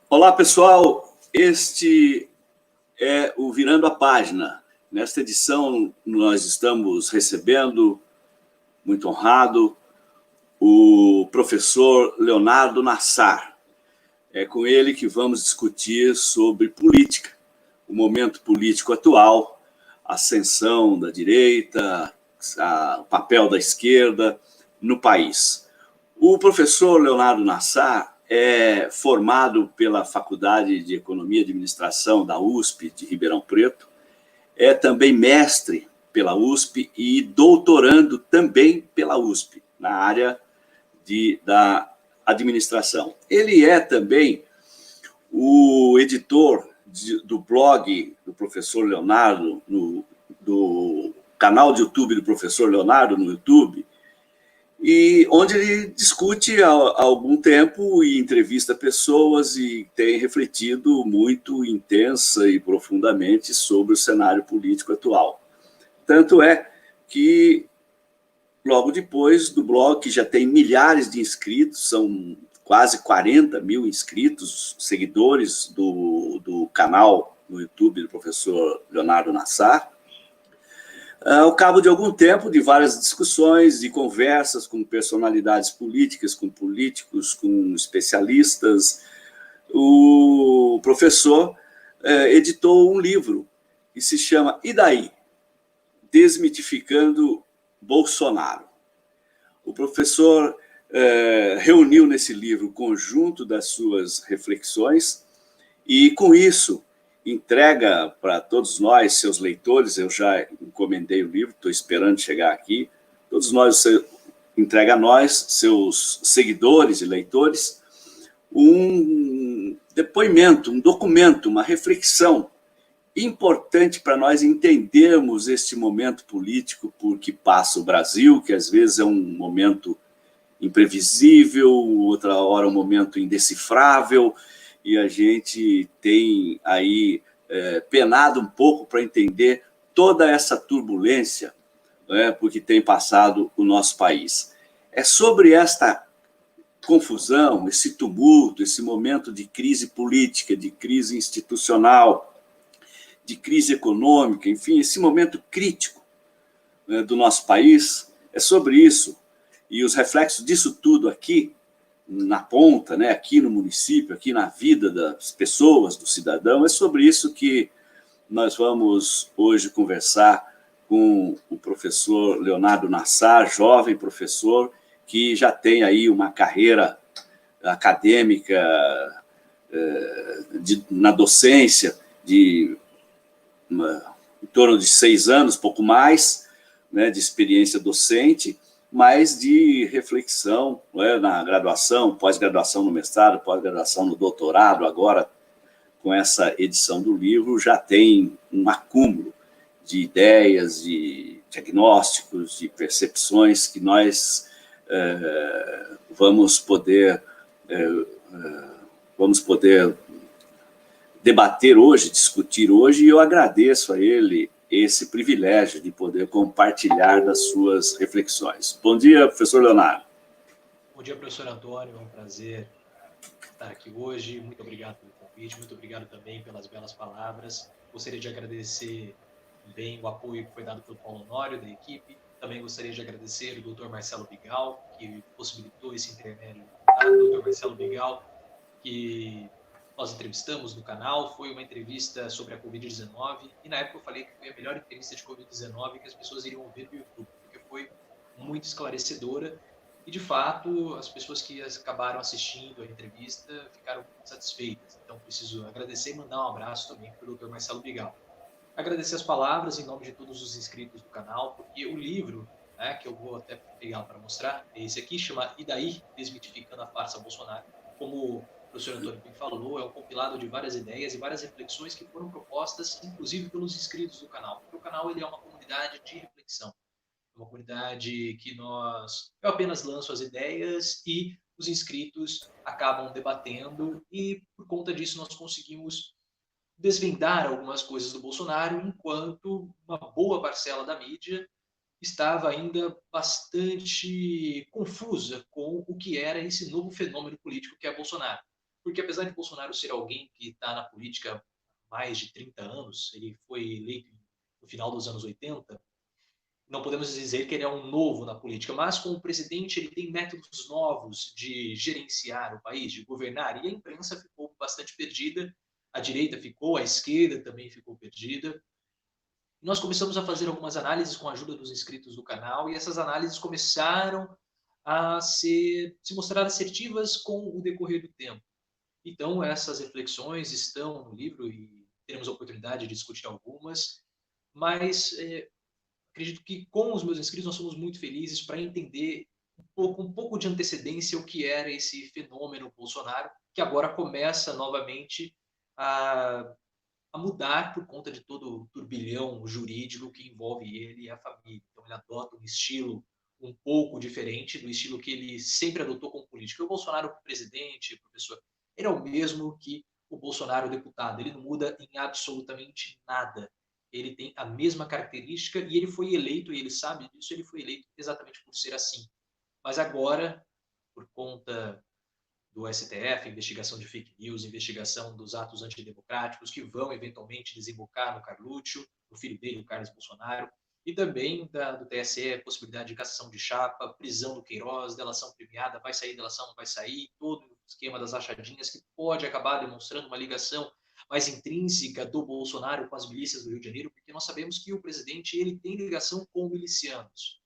Olá, pessoal. Este é o Virando a Página. Nesta edição, nós estamos recebendo, muito honrado, o professor Leonardo Nassar. É com ele que vamos discutir sobre política, o momento político atual, a ascensão da direita, o papel da esquerda no país. O professor Leonardo Nassar é formado pela Faculdade de Economia e Administração da USP de Ribeirão Preto, é também mestre pela USP e doutorando também pela USP, na área da administração. Ele é também o editor do blog do professor Leonardo, do canal de YouTube do professor Leonardo no YouTube, e onde ele discute há algum tempo e entrevista pessoas e tem refletido muito intensa e profundamente sobre o cenário político atual. Tanto é que, logo depois do blog, que já tem milhares de inscritos, são quase 40 mil inscritos, seguidores do canal no YouTube do professor Leonardo Nassar, ao cabo de algum tempo, de várias discussões e conversas com personalidades políticas, com políticos, com especialistas, o professor editou um livro que se chama E daí? Desmitificando Bolsonaro. O professor reuniu nesse livro o conjunto das suas reflexões e, com isso, entrega para todos nós, seus leitores. Eu já encomendei o livro, estou esperando chegar aqui. Todos nós, entrega a nós, seus seguidores e leitores, um depoimento, um documento, uma reflexão importante para nós entendermos este momento político por que passa o Brasil, que às vezes é um momento imprevisível, outra hora um momento indecifrável, e a gente tem aí penado um pouco para entender toda essa turbulência, porque tem passado o nosso país. É sobre esta confusão, esse tumulto, esse momento de crise política, de crise institucional, de crise econômica, enfim, esse momento crítico do nosso país, é sobre isso. E os reflexos disso tudo aqui, na ponta, aqui no município, aqui na vida das pessoas, do cidadão, é sobre isso que nós vamos hoje conversar com o professor Leonardo Nassar, jovem professor, que já tem aí uma carreira acadêmica na docência de em torno de 6 anos, pouco mais, de experiência docente, mas de reflexão na graduação, pós-graduação no mestrado, pós-graduação no doutorado. Agora, com essa edição do livro, já tem um acúmulo de ideias, de diagnósticos, de percepções que nós vamos poder debater hoje, discutir hoje, e eu agradeço a ele esse privilégio de poder compartilhar das suas reflexões. Bom dia, professor Leonardo. Bom dia, professor Antônio, é um prazer estar aqui hoje. Muito obrigado pelo convite, muito obrigado também pelas belas palavras. Gostaria de agradecer também o apoio que foi dado pelo Paulo Honório, da equipe. Também gostaria de agradecer o doutor Marcelo Bigal, que possibilitou esse intermédio. O doutor Marcelo Bigal, que nós entrevistamos no canal, foi uma entrevista sobre a Covid-19, e na época eu falei que foi a melhor entrevista de Covid-19 que as pessoas iriam ver no YouTube, porque foi muito esclarecedora, e de fato as pessoas que acabaram assistindo a entrevista ficaram satisfeitas. Então preciso agradecer e mandar um abraço também para o Dr. Marcelo Bigal. Agradecer as palavras em nome de todos os inscritos do canal, porque o livro, que eu vou até pegar para mostrar, é esse aqui, chama E daí? Desmitificando a farsa Bolsonaro. Como o professor Antônio bem falou, é um compilado de várias ideias e várias reflexões que foram propostas, inclusive pelos inscritos do canal. Porque o canal ele é uma comunidade de reflexão, uma comunidade que eu apenas lanço as ideias e os inscritos acabam debatendo, e por conta disso nós conseguimos desvendar algumas coisas do Bolsonaro, enquanto uma boa parcela da mídia estava ainda bastante confusa com o que era esse novo fenômeno político que é Bolsonaro. porque apesar de Bolsonaro ser alguém que está na política há mais de 30 anos, ele foi eleito no final dos anos 80, não podemos dizer que ele é um novo na política, mas como presidente ele tem métodos novos de gerenciar o país, de governar, e a imprensa ficou bastante perdida, a direita ficou, a esquerda também ficou perdida. Nós começamos a fazer algumas análises com a ajuda dos inscritos do canal, e essas análises começaram a se mostrar assertivas com o decorrer do tempo. Então, essas reflexões estão no livro e teremos a oportunidade de discutir algumas, mas acredito que com os meus inscritos nós somos muito felizes para entender um pouco de antecedência o que era esse fenômeno Bolsonaro, que agora começa novamente a mudar por conta de todo o turbilhão jurídico que envolve ele e a família. Então ele adota um estilo um pouco diferente do estilo que ele sempre adotou como político. O Bolsonaro presidente, professor, ele é o mesmo que o Bolsonaro deputado, ele não muda em absolutamente nada. Ele tem a mesma característica e ele foi eleito, e ele sabe disso, ele foi eleito exatamente por ser assim. Mas agora, por conta do STF, investigação de fake news, investigação dos atos antidemocráticos que vão eventualmente desembocar no Carluccio, no filho dele, o Carlos Bolsonaro, e também do TSE, possibilidade de cassação de chapa, prisão do Queiroz, delação premiada, vai sair, delação não vai sair, todo o esquema das rachadinhas que pode acabar demonstrando uma ligação mais intrínseca do Bolsonaro com as milícias do Rio de Janeiro, porque nós sabemos que o presidente ele tem ligação com milicianos.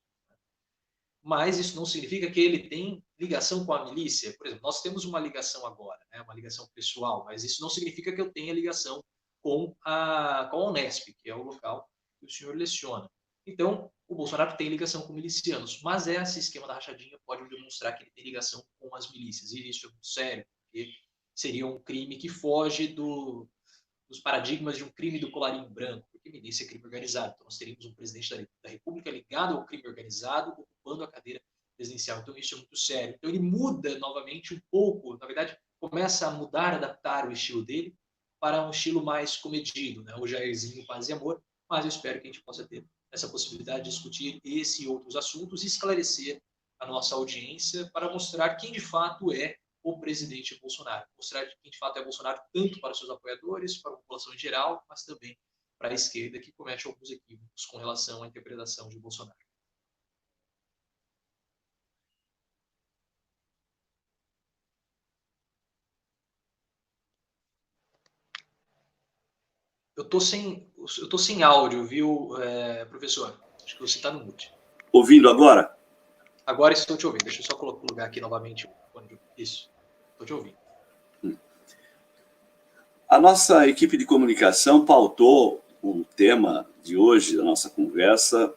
Mas isso não significa que ele tem ligação com a milícia. Por exemplo, nós temos uma ligação agora, né, uma ligação pessoal, mas isso não significa que eu tenha ligação com a Unesp, que é o local que o senhor leciona. Então, o Bolsonaro tem ligação com milicianos, mas esse esquema da rachadinha pode demonstrar que ele tem ligação com as milícias, e isso é muito sério, porque seria um crime que foge dos paradigmas de um crime do colarinho branco, porque milícia é crime organizado. Então, nós teríamos um presidente da República ligado ao crime organizado, ocupando a cadeira presidencial. Então, isso é muito sério. Então, ele muda novamente um pouco, na verdade, começa a mudar, adaptar o estilo dele para um estilo mais comedido, né? O Jairzinho Paz e Amor, mas eu espero que a gente possa ter essa possibilidade de discutir esse e outros assuntos e esclarecer a nossa audiência para mostrar quem de fato é o presidente Bolsonaro. Mostrar quem de fato é Bolsonaro tanto para seus apoiadores, para a população em geral, mas também para a esquerda que comete alguns equívocos com relação à interpretação de Bolsonaro. Eu tô sem áudio, viu, professor? Acho que você está no mute. Ouvindo agora? Agora estou te ouvindo. Deixa eu só colocar aqui novamente o fone. Isso. Estou te ouvindo. A nossa equipe de comunicação pautou o tema de hoje, da nossa conversa,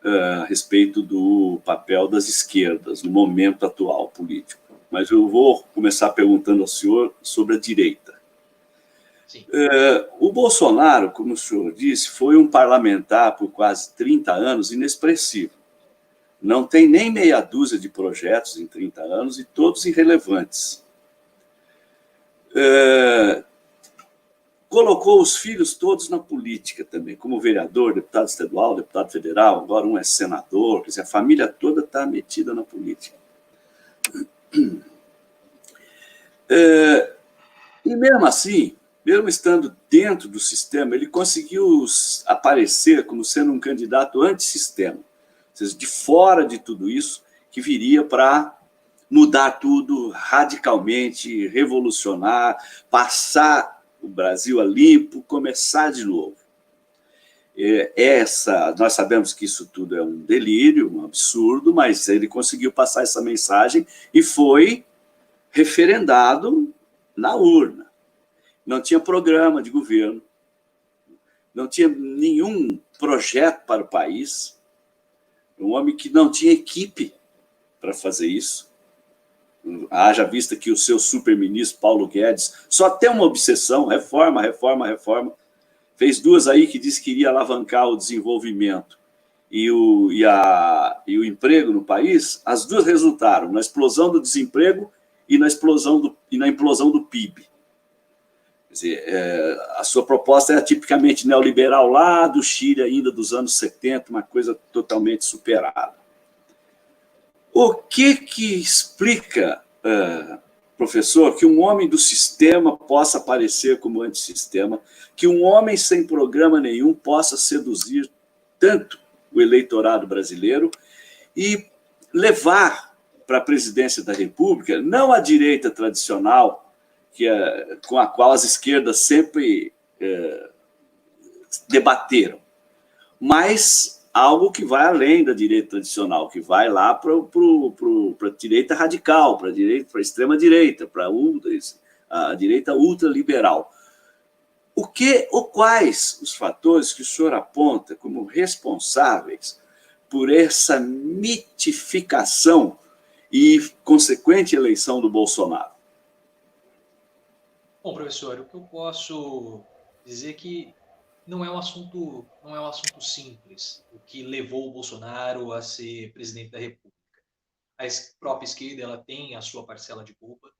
a respeito do papel das esquerdas no momento atual político. Mas eu vou começar perguntando ao senhor sobre a direita. O Bolsonaro, como o senhor disse, foi um parlamentar por quase 30 anos inexpressivo. Não tem nem meia dúzia de projetos em 30 anos e todos irrelevantes. Colocou os filhos todos na política também, como vereador, deputado estadual, deputado federal, agora um é senador, quer dizer, a família toda está metida na política. E mesmo assim, mesmo estando dentro do sistema, ele conseguiu aparecer como sendo um candidato antissistema, ou seja, de fora de tudo isso, que viria para mudar tudo radicalmente, revolucionar, passar o Brasil a limpo, começar de novo. Nós sabemos que isso tudo é um delírio, um absurdo, mas ele conseguiu passar essa mensagem e foi referendado na urna. Não tinha programa de governo, não tinha nenhum projeto para o país, um homem que não tinha equipe para fazer isso. Haja vista que o seu super-ministro Paulo Guedes só tem uma obsessão, reforma, reforma, reforma. Fez duas aí que disse que iria alavancar o desenvolvimento e o emprego no país. As duas resultaram na explosão do desemprego e na implosão do PIB. Quer dizer, a sua proposta é tipicamente neoliberal lá do Chile, ainda dos anos 70, uma coisa totalmente superada. O que explica professor, que um homem do sistema possa aparecer como antissistema, que um homem sem programa nenhum possa seduzir tanto o eleitorado brasileiro e levar para a presidência da República, não a direita tradicional, com a qual as esquerdas sempre debateram, mas algo que vai além da direita tradicional, que vai lá para a direita radical, para a extrema-direita, para a direita ultraliberal. Quais os fatores que o senhor aponta como responsáveis por essa mitificação e consequente eleição do Bolsonaro? Bom, professor, o que eu posso dizer é que não é um assunto simples, o que levou o Bolsonaro a ser presidente da República. A própria esquerda ela tem a sua parcela de culpa.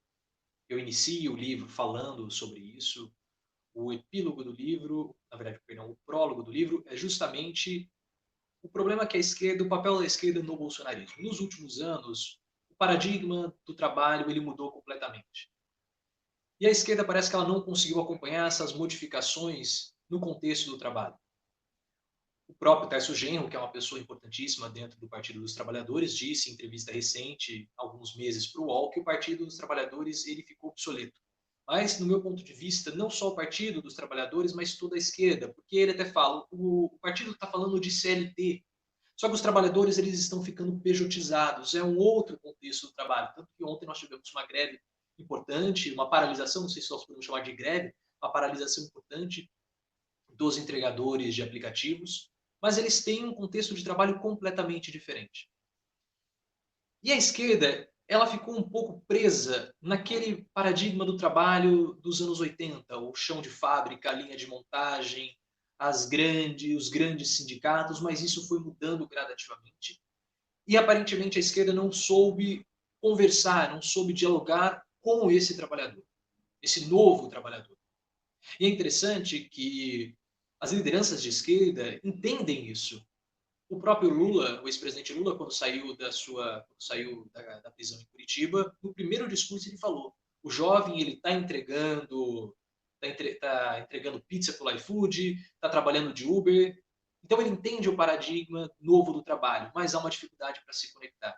Eu inicio o livro falando sobre isso. O epílogo do livro, na verdade, perdão, o prólogo do livro é justamente o problema que a esquerda, o papel da esquerda no bolsonarismo. Nos últimos anos, o paradigma do trabalho ele mudou completamente. E a esquerda parece que ela não conseguiu acompanhar essas modificações no contexto do trabalho. O próprio Tarso Genro, que é uma pessoa importantíssima dentro do Partido dos Trabalhadores, disse em entrevista recente, alguns meses para o UOL, que o Partido dos Trabalhadores ele ficou obsoleto. Mas, no meu ponto de vista, não só o Partido dos Trabalhadores, mas toda a esquerda, porque ele até fala, o partido está falando de CLT, só que os trabalhadores eles estão ficando pejotizados, é um outro contexto do trabalho. Tanto que ontem nós tivemos uma greve importante, uma paralisação, não sei se nós podemos chamar de greve, uma paralisação importante dos entregadores de aplicativos, mas eles têm um contexto de trabalho completamente diferente. E a esquerda, ela ficou um pouco presa naquele paradigma do trabalho dos anos 80, o chão de fábrica, a linha de montagem, os grandes sindicatos, mas isso foi mudando gradativamente. E aparentemente a esquerda não soube conversar, não soube dialogar com esse trabalhador, esse novo trabalhador. E é interessante que as lideranças de esquerda entendem isso. O próprio Lula, o ex-presidente Lula, quando saiu da prisão em Curitiba, no primeiro discurso ele falou: o jovem ele está entregando pizza pelo iFood, está trabalhando de Uber. Então ele entende o paradigma novo do trabalho, mas há uma dificuldade para se conectar.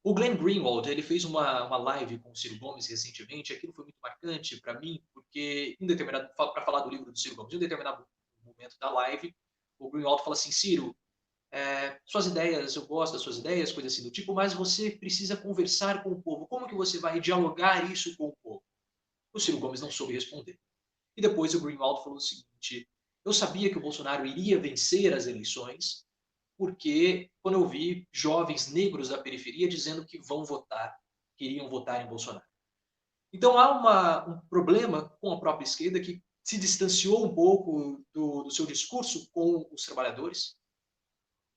O Glenn Greenwald ele fez uma live com o Ciro Gomes recentemente. Aquilo foi muito marcante para mim, porque para falar do livro do Ciro Gomes, em um determinado momento da live, o Greenwald fala assim: Ciro, suas ideias, eu gosto das suas ideias, coisas assim do tipo, mas você precisa conversar com o povo. Como que você vai dialogar isso com o povo? O Ciro Gomes não soube responder. E depois o Greenwald falou o seguinte: eu sabia que o Bolsonaro iria vencer as eleições, porque quando eu vi jovens negros da periferia dizendo que queriam votar em Bolsonaro. Então há um problema com a própria esquerda que se distanciou um pouco do seu discurso com os trabalhadores.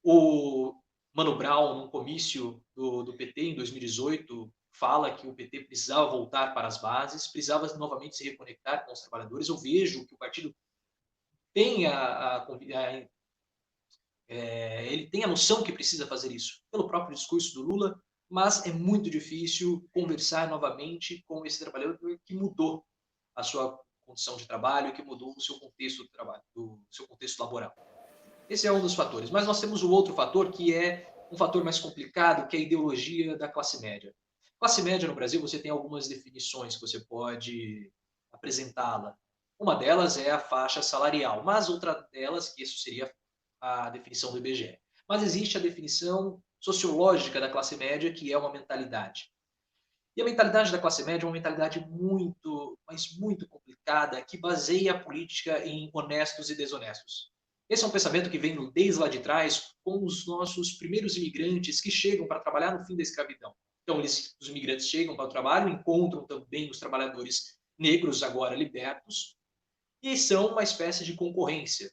O Mano Brown, num comício do PT em 2018, fala que o PT precisava voltar para as bases, precisava novamente se reconectar com os trabalhadores. Eu vejo que o partido tem ele tem a noção que precisa fazer isso, pelo próprio discurso do Lula, mas é muito difícil conversar novamente com esse trabalhador que mudou a sua condição de trabalho, que mudou o seu contexto de trabalho, o seu contexto laboral. Esse é um dos fatores. Mas nós temos o outro fator, que é um fator mais complicado, que é a ideologia da classe média. Classe média no Brasil, você tem algumas definições que você pode apresentá-la. Uma delas é a faixa salarial, mas outra delas, que isso seria a definição do IBGE. Mas existe a definição sociológica da classe média, que é uma mentalidade. E a mentalidade da classe média é uma mentalidade muito, mas muito complicada, que baseia a política em honestos e desonestos. Esse é um pensamento que vem desde lá de trás, com os nossos primeiros imigrantes que chegam para trabalhar no fim da escravidão. Então, os imigrantes chegam para o trabalho, encontram também os trabalhadores negros agora libertos, e são uma espécie de concorrência.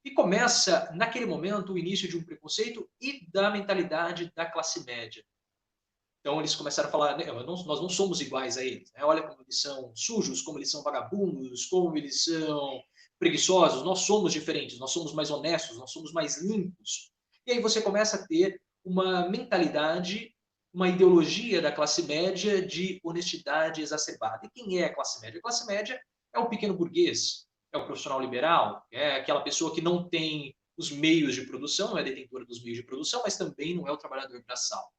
E começa, naquele momento, o início de um preconceito e da mentalidade da classe média. Então, eles começaram a falar, nós não somos iguais a eles. Né? Olha como eles são sujos, como eles são vagabundos, como eles são preguiçosos. Nós somos diferentes, nós somos mais honestos, nós somos mais limpos. E aí você começa a ter uma mentalidade uma ideologia da classe média de honestidade exacerbada. E quem é a classe média? A classe média é o pequeno burguês, é o profissional liberal, é aquela pessoa que não tem os meios de produção, não é detentora dos meios de produção, mas também não é o trabalhador braçal.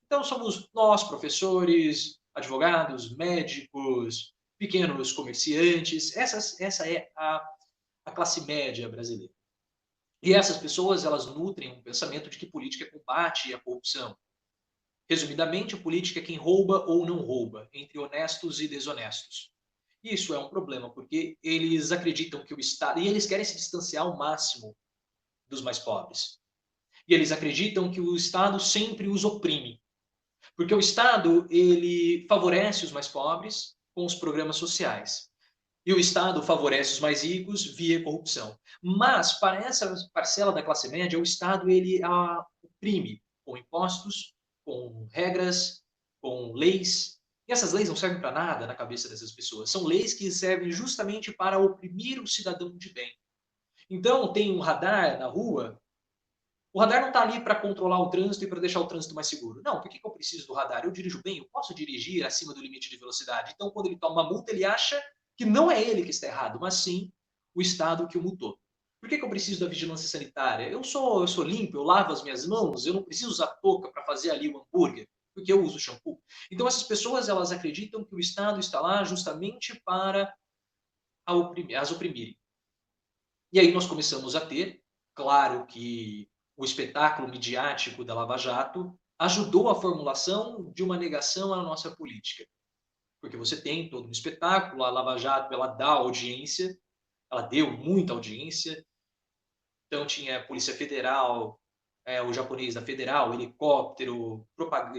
Então, somos nós, professores, advogados, médicos, pequenos comerciantes, essa é a classe média brasileira. E essas pessoas, elas nutrem um pensamento de que política é combate à corrupção. Resumidamente, política é quem rouba ou não rouba, entre honestos e desonestos. Isso é um problema, porque eles acreditam que o Estado... E eles querem se distanciar ao máximo dos mais pobres. E eles acreditam que o Estado sempre os oprime. Porque o Estado, ele favorece os mais pobres com os programas sociais. E o Estado favorece os mais ricos via corrupção. Mas, para essa parcela da classe média, o Estado, ele a oprime com impostos, com regras, com leis. E essas leis não servem para nada na cabeça dessas pessoas. São leis que servem justamente para oprimir o cidadão de bem. Então, tem um radar na rua. O radar não está ali para controlar o trânsito e para deixar o trânsito mais seguro. Não, por que eu preciso do radar? Eu dirijo bem, eu posso dirigir acima do limite de velocidade. Então, quando ele toma uma multa, ele acha que não é ele que está errado, mas sim o Estado que o multou. Por que eu preciso da vigilância sanitária? Eu sou limpo, eu lavo as minhas mãos, eu não preciso usar touca para fazer ali o hambúrguer, porque eu uso shampoo. Então, essas pessoas, elas acreditam que o Estado está lá justamente para as oprimirem. E aí nós começamos a ter, claro que o espetáculo midiático da Lava Jato ajudou a formulação de uma negação à nossa política. Porque você tem todo um espetáculo, a Lava Jato, ela dá audiência, ela deu muita audiência. Então tinha a Polícia Federal, o japonês da Federal, helicóptero,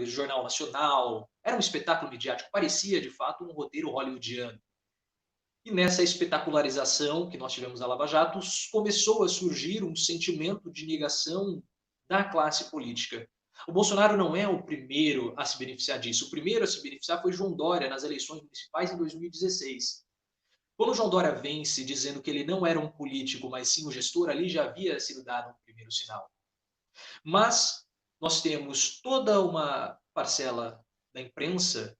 Jornal Nacional. Era um espetáculo midiático, parecia de fato um roteiro hollywoodiano. E nessa espetacularização que nós tivemos na Lava Jato, começou a surgir um sentimento de negação da classe política. O Bolsonaro não é o primeiro a se beneficiar disso. O primeiro a se beneficiar foi João Dória nas eleições municipais em 2016. Quando o João Dória vence dizendo que ele não era um político, mas sim um gestor, ali já havia sido dado um primeiro sinal. Mas nós temos toda uma parcela da imprensa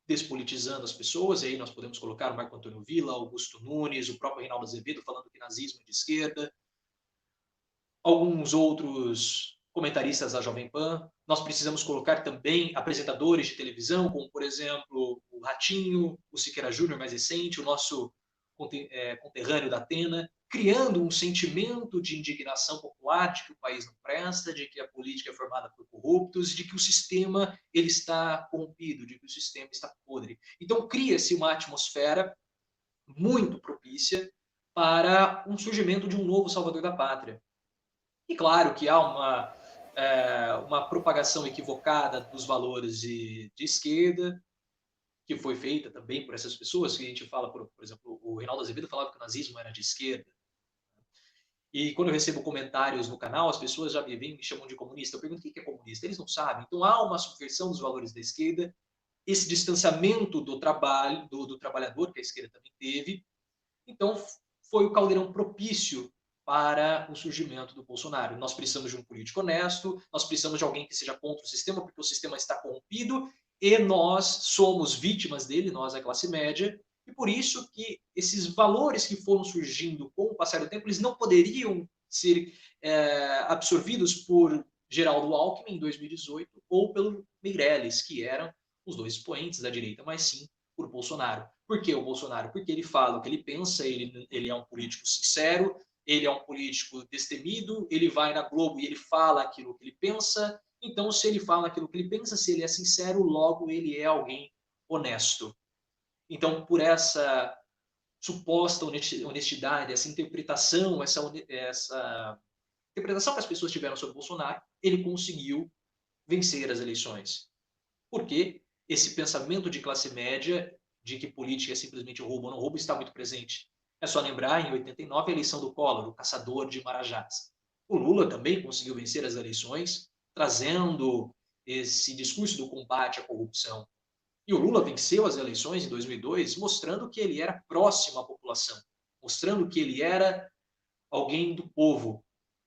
despolitizando as pessoas, e aí nós podemos colocar o Marco Antônio Villa, Augusto Nunes, o próprio Reinaldo Azevedo falando que nazismo é de esquerda, alguns outros comentaristas da Jovem Pan. Nós precisamos colocar também apresentadores de televisão, como, por exemplo, o Ratinho, o Siqueira Júnior mais recente, o nosso conterrâneo da Atena, criando um sentimento de indignação popular de que o país não presta, de que a política é formada por corruptos, de que o sistema ele está corrompido, de que o sistema está podre. Então cria-se uma atmosfera muito propícia para um surgimento de um novo salvador da pátria. E claro que há uma propagação equivocada dos valores de esquerda, que foi feita também por essas pessoas, que a gente fala, por exemplo, o Reinaldo Azevedo falava que o nazismo era de esquerda. E quando eu recebo comentários no canal, as pessoas já me vêm e me chamam de comunista. Eu pergunto o que é comunista? Eles não sabem. Então há uma subversão dos valores da esquerda, esse distanciamento do trabalho, do trabalhador, que a esquerda também teve. Então foi o caldeirão propício para o surgimento do Bolsonaro. Nós precisamos de um político honesto, nós precisamos de alguém que seja contra o sistema, porque o sistema está corrompido, e nós somos vítimas dele, nós, a classe média, e por isso que esses valores que foram surgindo com o passar do tempo, eles não poderiam ser absorvidos por Geraldo Alckmin em 2018 ou pelo Meirelles, que eram os dois expoentes da direita, mas sim por Bolsonaro. Por que o Bolsonaro? Porque ele fala o que ele pensa, ele é um político sincero, ele é um político destemido, ele vai na Globo e ele fala aquilo que ele pensa. Então, se ele fala aquilo que ele pensa, se ele é sincero, logo ele é alguém honesto. Então, por essa suposta honestidade, essa interpretação, essa interpretação que as pessoas tiveram sobre Bolsonaro, ele conseguiu vencer as eleições. Porque esse pensamento de classe média, de que política é simplesmente roubo ou não roubo, está muito presente. É só lembrar, em 89, a eleição do Collor, o caçador de marajás. O Lula também conseguiu vencer as eleições, trazendo esse discurso do combate à corrupção. E o Lula venceu as eleições em 2002, mostrando que ele era próximo à população, mostrando que ele era alguém do povo.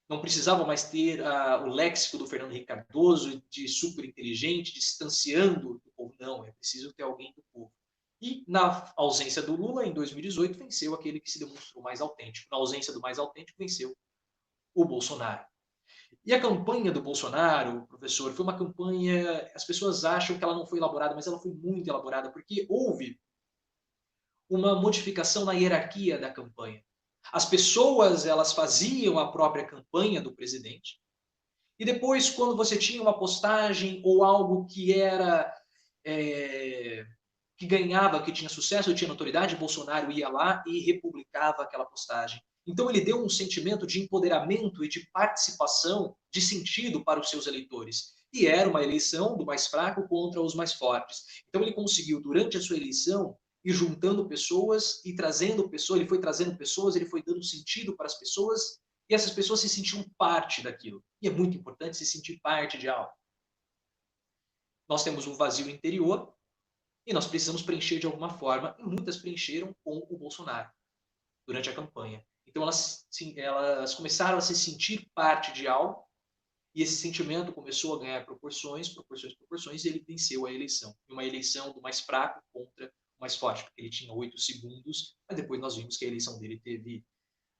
não precisava mais ter o léxico do Fernando Henrique Cardoso, de super inteligente, distanciando do povo. Não, é preciso ter alguém do povo. E, na ausência do Lula, em 2018, venceu aquele que se demonstrou mais autêntico. Na ausência do mais autêntico, venceu o Bolsonaro. E a campanha do Bolsonaro, professor, foi uma campanha... As pessoas acham que ela não foi elaborada, mas ela foi muito elaborada, porque houve uma modificação na hierarquia da campanha. As pessoas, elas faziam a própria campanha do presidente, e depois, quando você tinha uma postagem ou algo que era que ganhava, que tinha sucesso, tinha notoriedade, Bolsonaro ia lá e republicava aquela postagem. Então ele deu um sentimento de empoderamento e de participação, de sentido para os seus eleitores. E era uma eleição do mais fraco contra os mais fortes. Então ele conseguiu, durante a sua eleição, ir juntando pessoas e trazendo pessoas, ele foi trazendo pessoas, ele foi dando sentido para as pessoas, e essas pessoas se sentiam parte daquilo. E é muito importante se sentir parte de algo. Nós temos um vazio interior, e nós precisamos preencher de alguma forma, e muitas preencheram com o Bolsonaro durante a campanha. Então elas começaram a se sentir parte de algo, e esse sentimento começou a ganhar proporções, e ele venceu a eleição. Uma eleição do mais fraco contra o mais forte, porque ele tinha 8 segundos, mas depois nós vimos que a eleição dele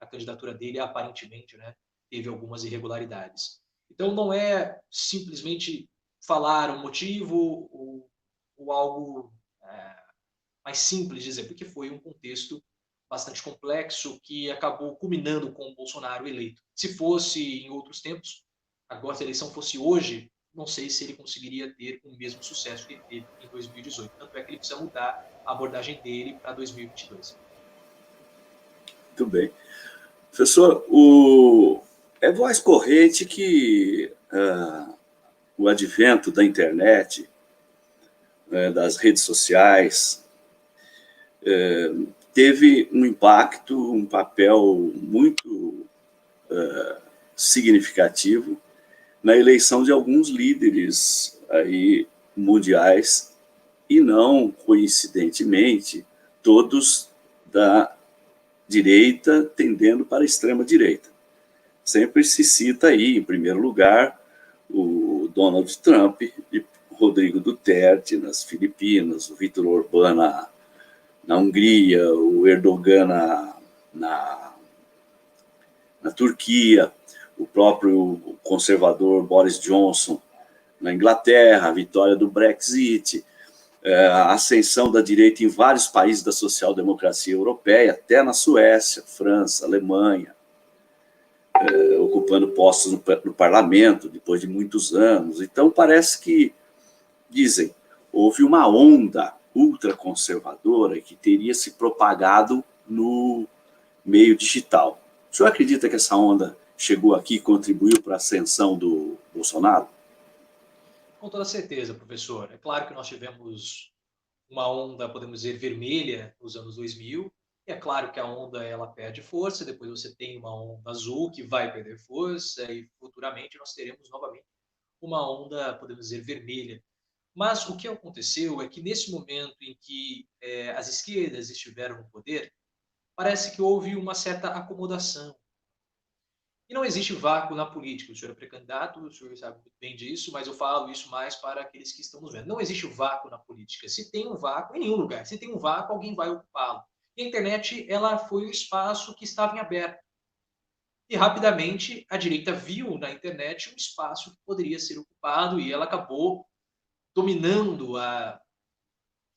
a candidatura dele aparentemente, né, teve algumas irregularidades. Então não é simplesmente falar um motivo ou algo mais simples de dizer, porque foi um contexto bastante complexo que acabou culminando com o Bolsonaro eleito. Se fosse em outros tempos, agora se a eleição fosse hoje, não sei se ele conseguiria ter o mesmo sucesso que ele teve em 2018. Tanto é que ele precisa mudar a abordagem dele para 2022. Muito bem. Professor, é voz corrente que o advento da internet, das redes sociais, teve um impacto, um papel muito significativo na eleição de alguns líderes aí mundiais, e não coincidentemente todos da direita tendendo para a extrema-direita. Sempre se cita aí, em primeiro lugar, o Donald Trump, o Rodrigo Duterte nas Filipinas, o Viktor Orbán na Hungria, o Erdogan na Turquia, o próprio conservador Boris Johnson na Inglaterra, a vitória do Brexit, a ascensão da direita em vários países da social-democracia europeia, até na Suécia, França, Alemanha, ocupando postos no parlamento depois de muitos anos. Então parece que, dizem, houve uma onda ultraconservadora que teria se propagado no meio digital. O senhor acredita que essa onda chegou aqui e contribuiu para a ascensão do Bolsonaro? Com toda certeza, professor. É claro que nós tivemos uma onda, podemos dizer, vermelha nos anos 2000, e é claro que a onda ela perde força, depois você tem uma onda azul que vai perder força, e futuramente nós teremos novamente uma onda, podemos dizer, vermelha. Mas o que aconteceu é que nesse momento em que as esquerdas estiveram no poder, parece que houve uma certa acomodação. E não existe vácuo na política. O senhor é pré-candidato, o senhor sabe muito bem disso, mas eu falo isso mais para aqueles que estão nos vendo. Não existe vácuo na política. Se tem um vácuo, em nenhum lugar, se tem um vácuo, alguém vai ocupá-lo. E a internet, ela foi o espaço que estava em aberto. E rapidamente a direita viu na internet um espaço que poderia ser ocupado e ela acabou dominando a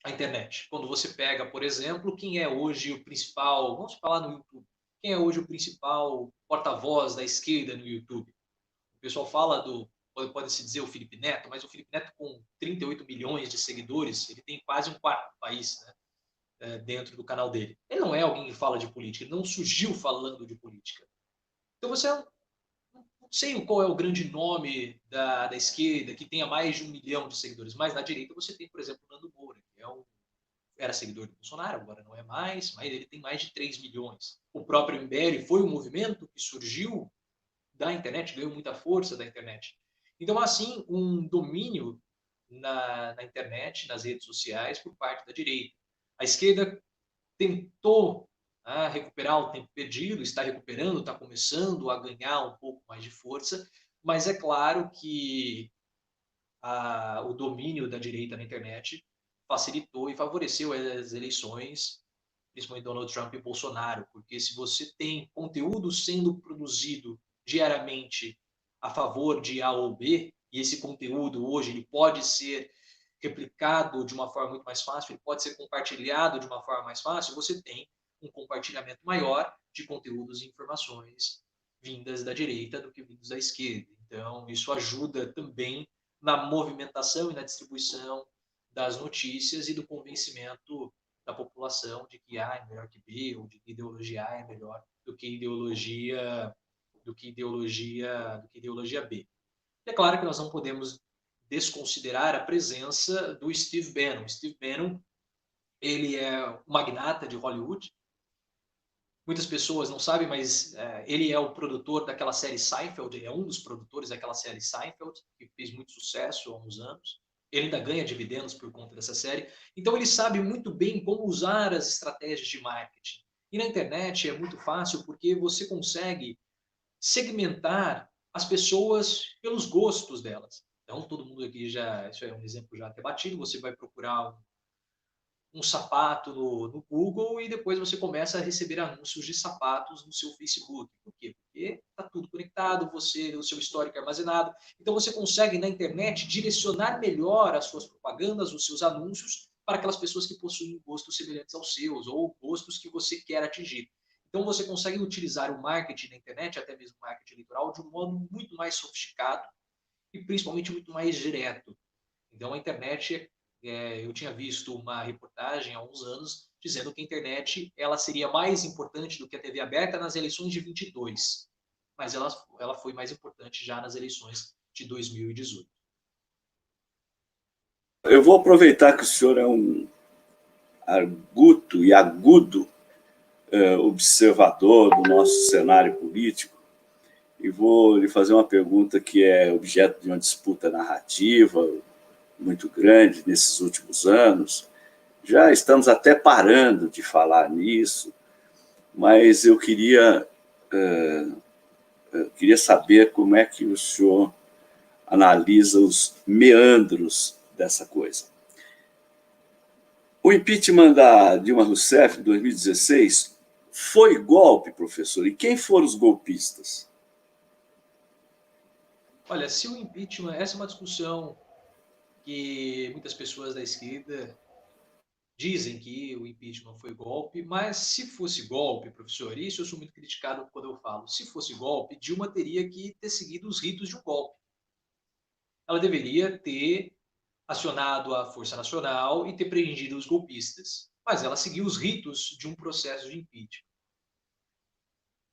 internet. Quando você pega, por exemplo, quem é hoje o principal, vamos falar no YouTube, quem é hoje o principal porta-voz da esquerda no YouTube? O pessoal fala pode-se dizer o Felipe Neto, mas o Felipe Neto com 38 milhões de seguidores, ele tem quase um quarto do país, né, dentro do canal dele. Ele não é alguém que fala de política, ele não surgiu falando de política. Então você não sei qual é o grande nome da esquerda que tenha mais de 1 milhão de seguidores, mas na direita você tem, por exemplo, o Nando Moura, que era seguidor do Bolsonaro, agora não é mais, mas ele tem mais de 3 milhões. O próprio MBL foi um movimento que surgiu da internet, ganhou muita força da internet. Então, assim, um domínio na internet, nas redes sociais, por parte da direita. A esquerda tentou a recuperar o tempo perdido, está recuperando, está começando a ganhar um pouco mais de força, mas é claro que o domínio da direita na internet facilitou e favoreceu as eleições, principalmente Donald Trump e Bolsonaro, porque se você tem conteúdo sendo produzido diariamente a favor de A ou B, e esse conteúdo hoje ele pode ser replicado de uma forma muito mais fácil, ele pode ser compartilhado de uma forma mais fácil, você tem um compartilhamento maior de conteúdos e informações vindas da direita do que vindos da esquerda. Então, isso ajuda também na movimentação e na distribuição das notícias e do convencimento da população de que A é melhor que B, ou de que ideologia A é melhor do que ideologia B. E é claro que nós não podemos desconsiderar a presença do Steve Bannon. Steve Bannon, ele é um magnata de Hollywood. Muitas pessoas não sabem, mas ele é o produtor daquela série Seinfeld, ele é um dos produtores daquela série Seinfeld, que fez muito sucesso há uns anos. Ele ainda ganha dividendos por conta dessa série. Então ele sabe muito bem como usar as estratégias de marketing. E na internet é muito fácil porque você consegue segmentar as pessoas pelos gostos delas. Então todo mundo aqui já, isso é um exemplo já até batido, você vai procurar um sapato no Google e depois você começa a receber anúncios de sapatos no seu Facebook. Por quê? Porque está tudo conectado, o seu histórico é armazenado. Então você consegue na internet direcionar melhor as suas propagandas, os seus anúncios para aquelas pessoas que possuem gostos semelhantes aos seus ou gostos que você quer atingir. Então você consegue utilizar o marketing na internet, até mesmo o marketing eleitoral, de um modo muito mais sofisticado e principalmente muito mais direto. Então a internet, eu tinha visto uma reportagem há uns anos dizendo que a internet ela seria mais importante do que a TV aberta nas eleições de 22, mas ela foi mais importante já nas eleições de 2018. Eu vou aproveitar que o senhor é um arguto e agudo observador do nosso cenário político e vou lhe fazer uma pergunta que é objeto de uma disputa narrativa muito grande nesses últimos anos. Já estamos até parando de falar nisso, mas eu queria saber como é que o senhor analisa os meandros dessa coisa. O impeachment da Dilma Rousseff, em 2016, foi golpe, professor? E quem foram os golpistas? Olha, se o impeachment, essa é uma discussão que muitas pessoas da esquerda dizem que o impeachment foi golpe, mas se fosse golpe, professor, isso eu sou muito criticado quando eu falo, se fosse golpe, Dilma teria que ter seguido os ritos de um golpe. Ela deveria ter acionado a Força Nacional e ter prendido os golpistas. Mas ela seguiu os ritos de um processo de impeachment.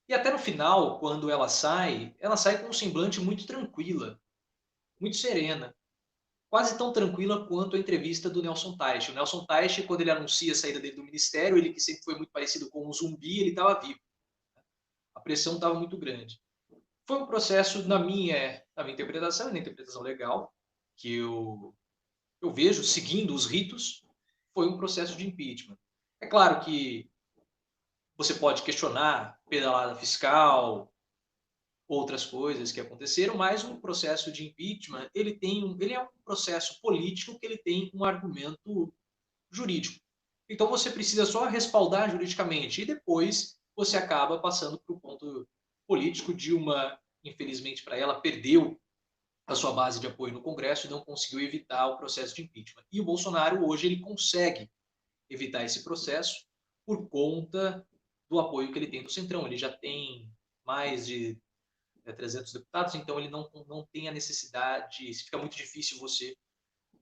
E até no final, quando ela sai com um semblante muito tranquila, muito serena. Quase tão tranquila quanto a entrevista do Nelson Teich. O Nelson Teich, quando ele anuncia a saída dele do ministério, ele que sempre foi muito parecido com um zumbi, ele estava vivo. A pressão estava muito grande. Foi um processo, na minha interpretação, na interpretação legal, que eu vejo, seguindo os ritos, foi um processo de impeachment. É claro que você pode questionar pedalada fiscal, outras coisas que aconteceram, mas um processo de impeachment, ele é um processo político que ele tem um argumento jurídico. Então você precisa só respaldar juridicamente e depois você acaba passando para o ponto político. Dilma, infelizmente para ela, perdeu a sua base de apoio no Congresso e não conseguiu evitar o processo de impeachment. E o Bolsonaro hoje ele consegue evitar esse processo por conta do apoio que ele tem do Centrão. Ele já tem mais de 300 deputados, então ele não tem a necessidade, fica muito difícil você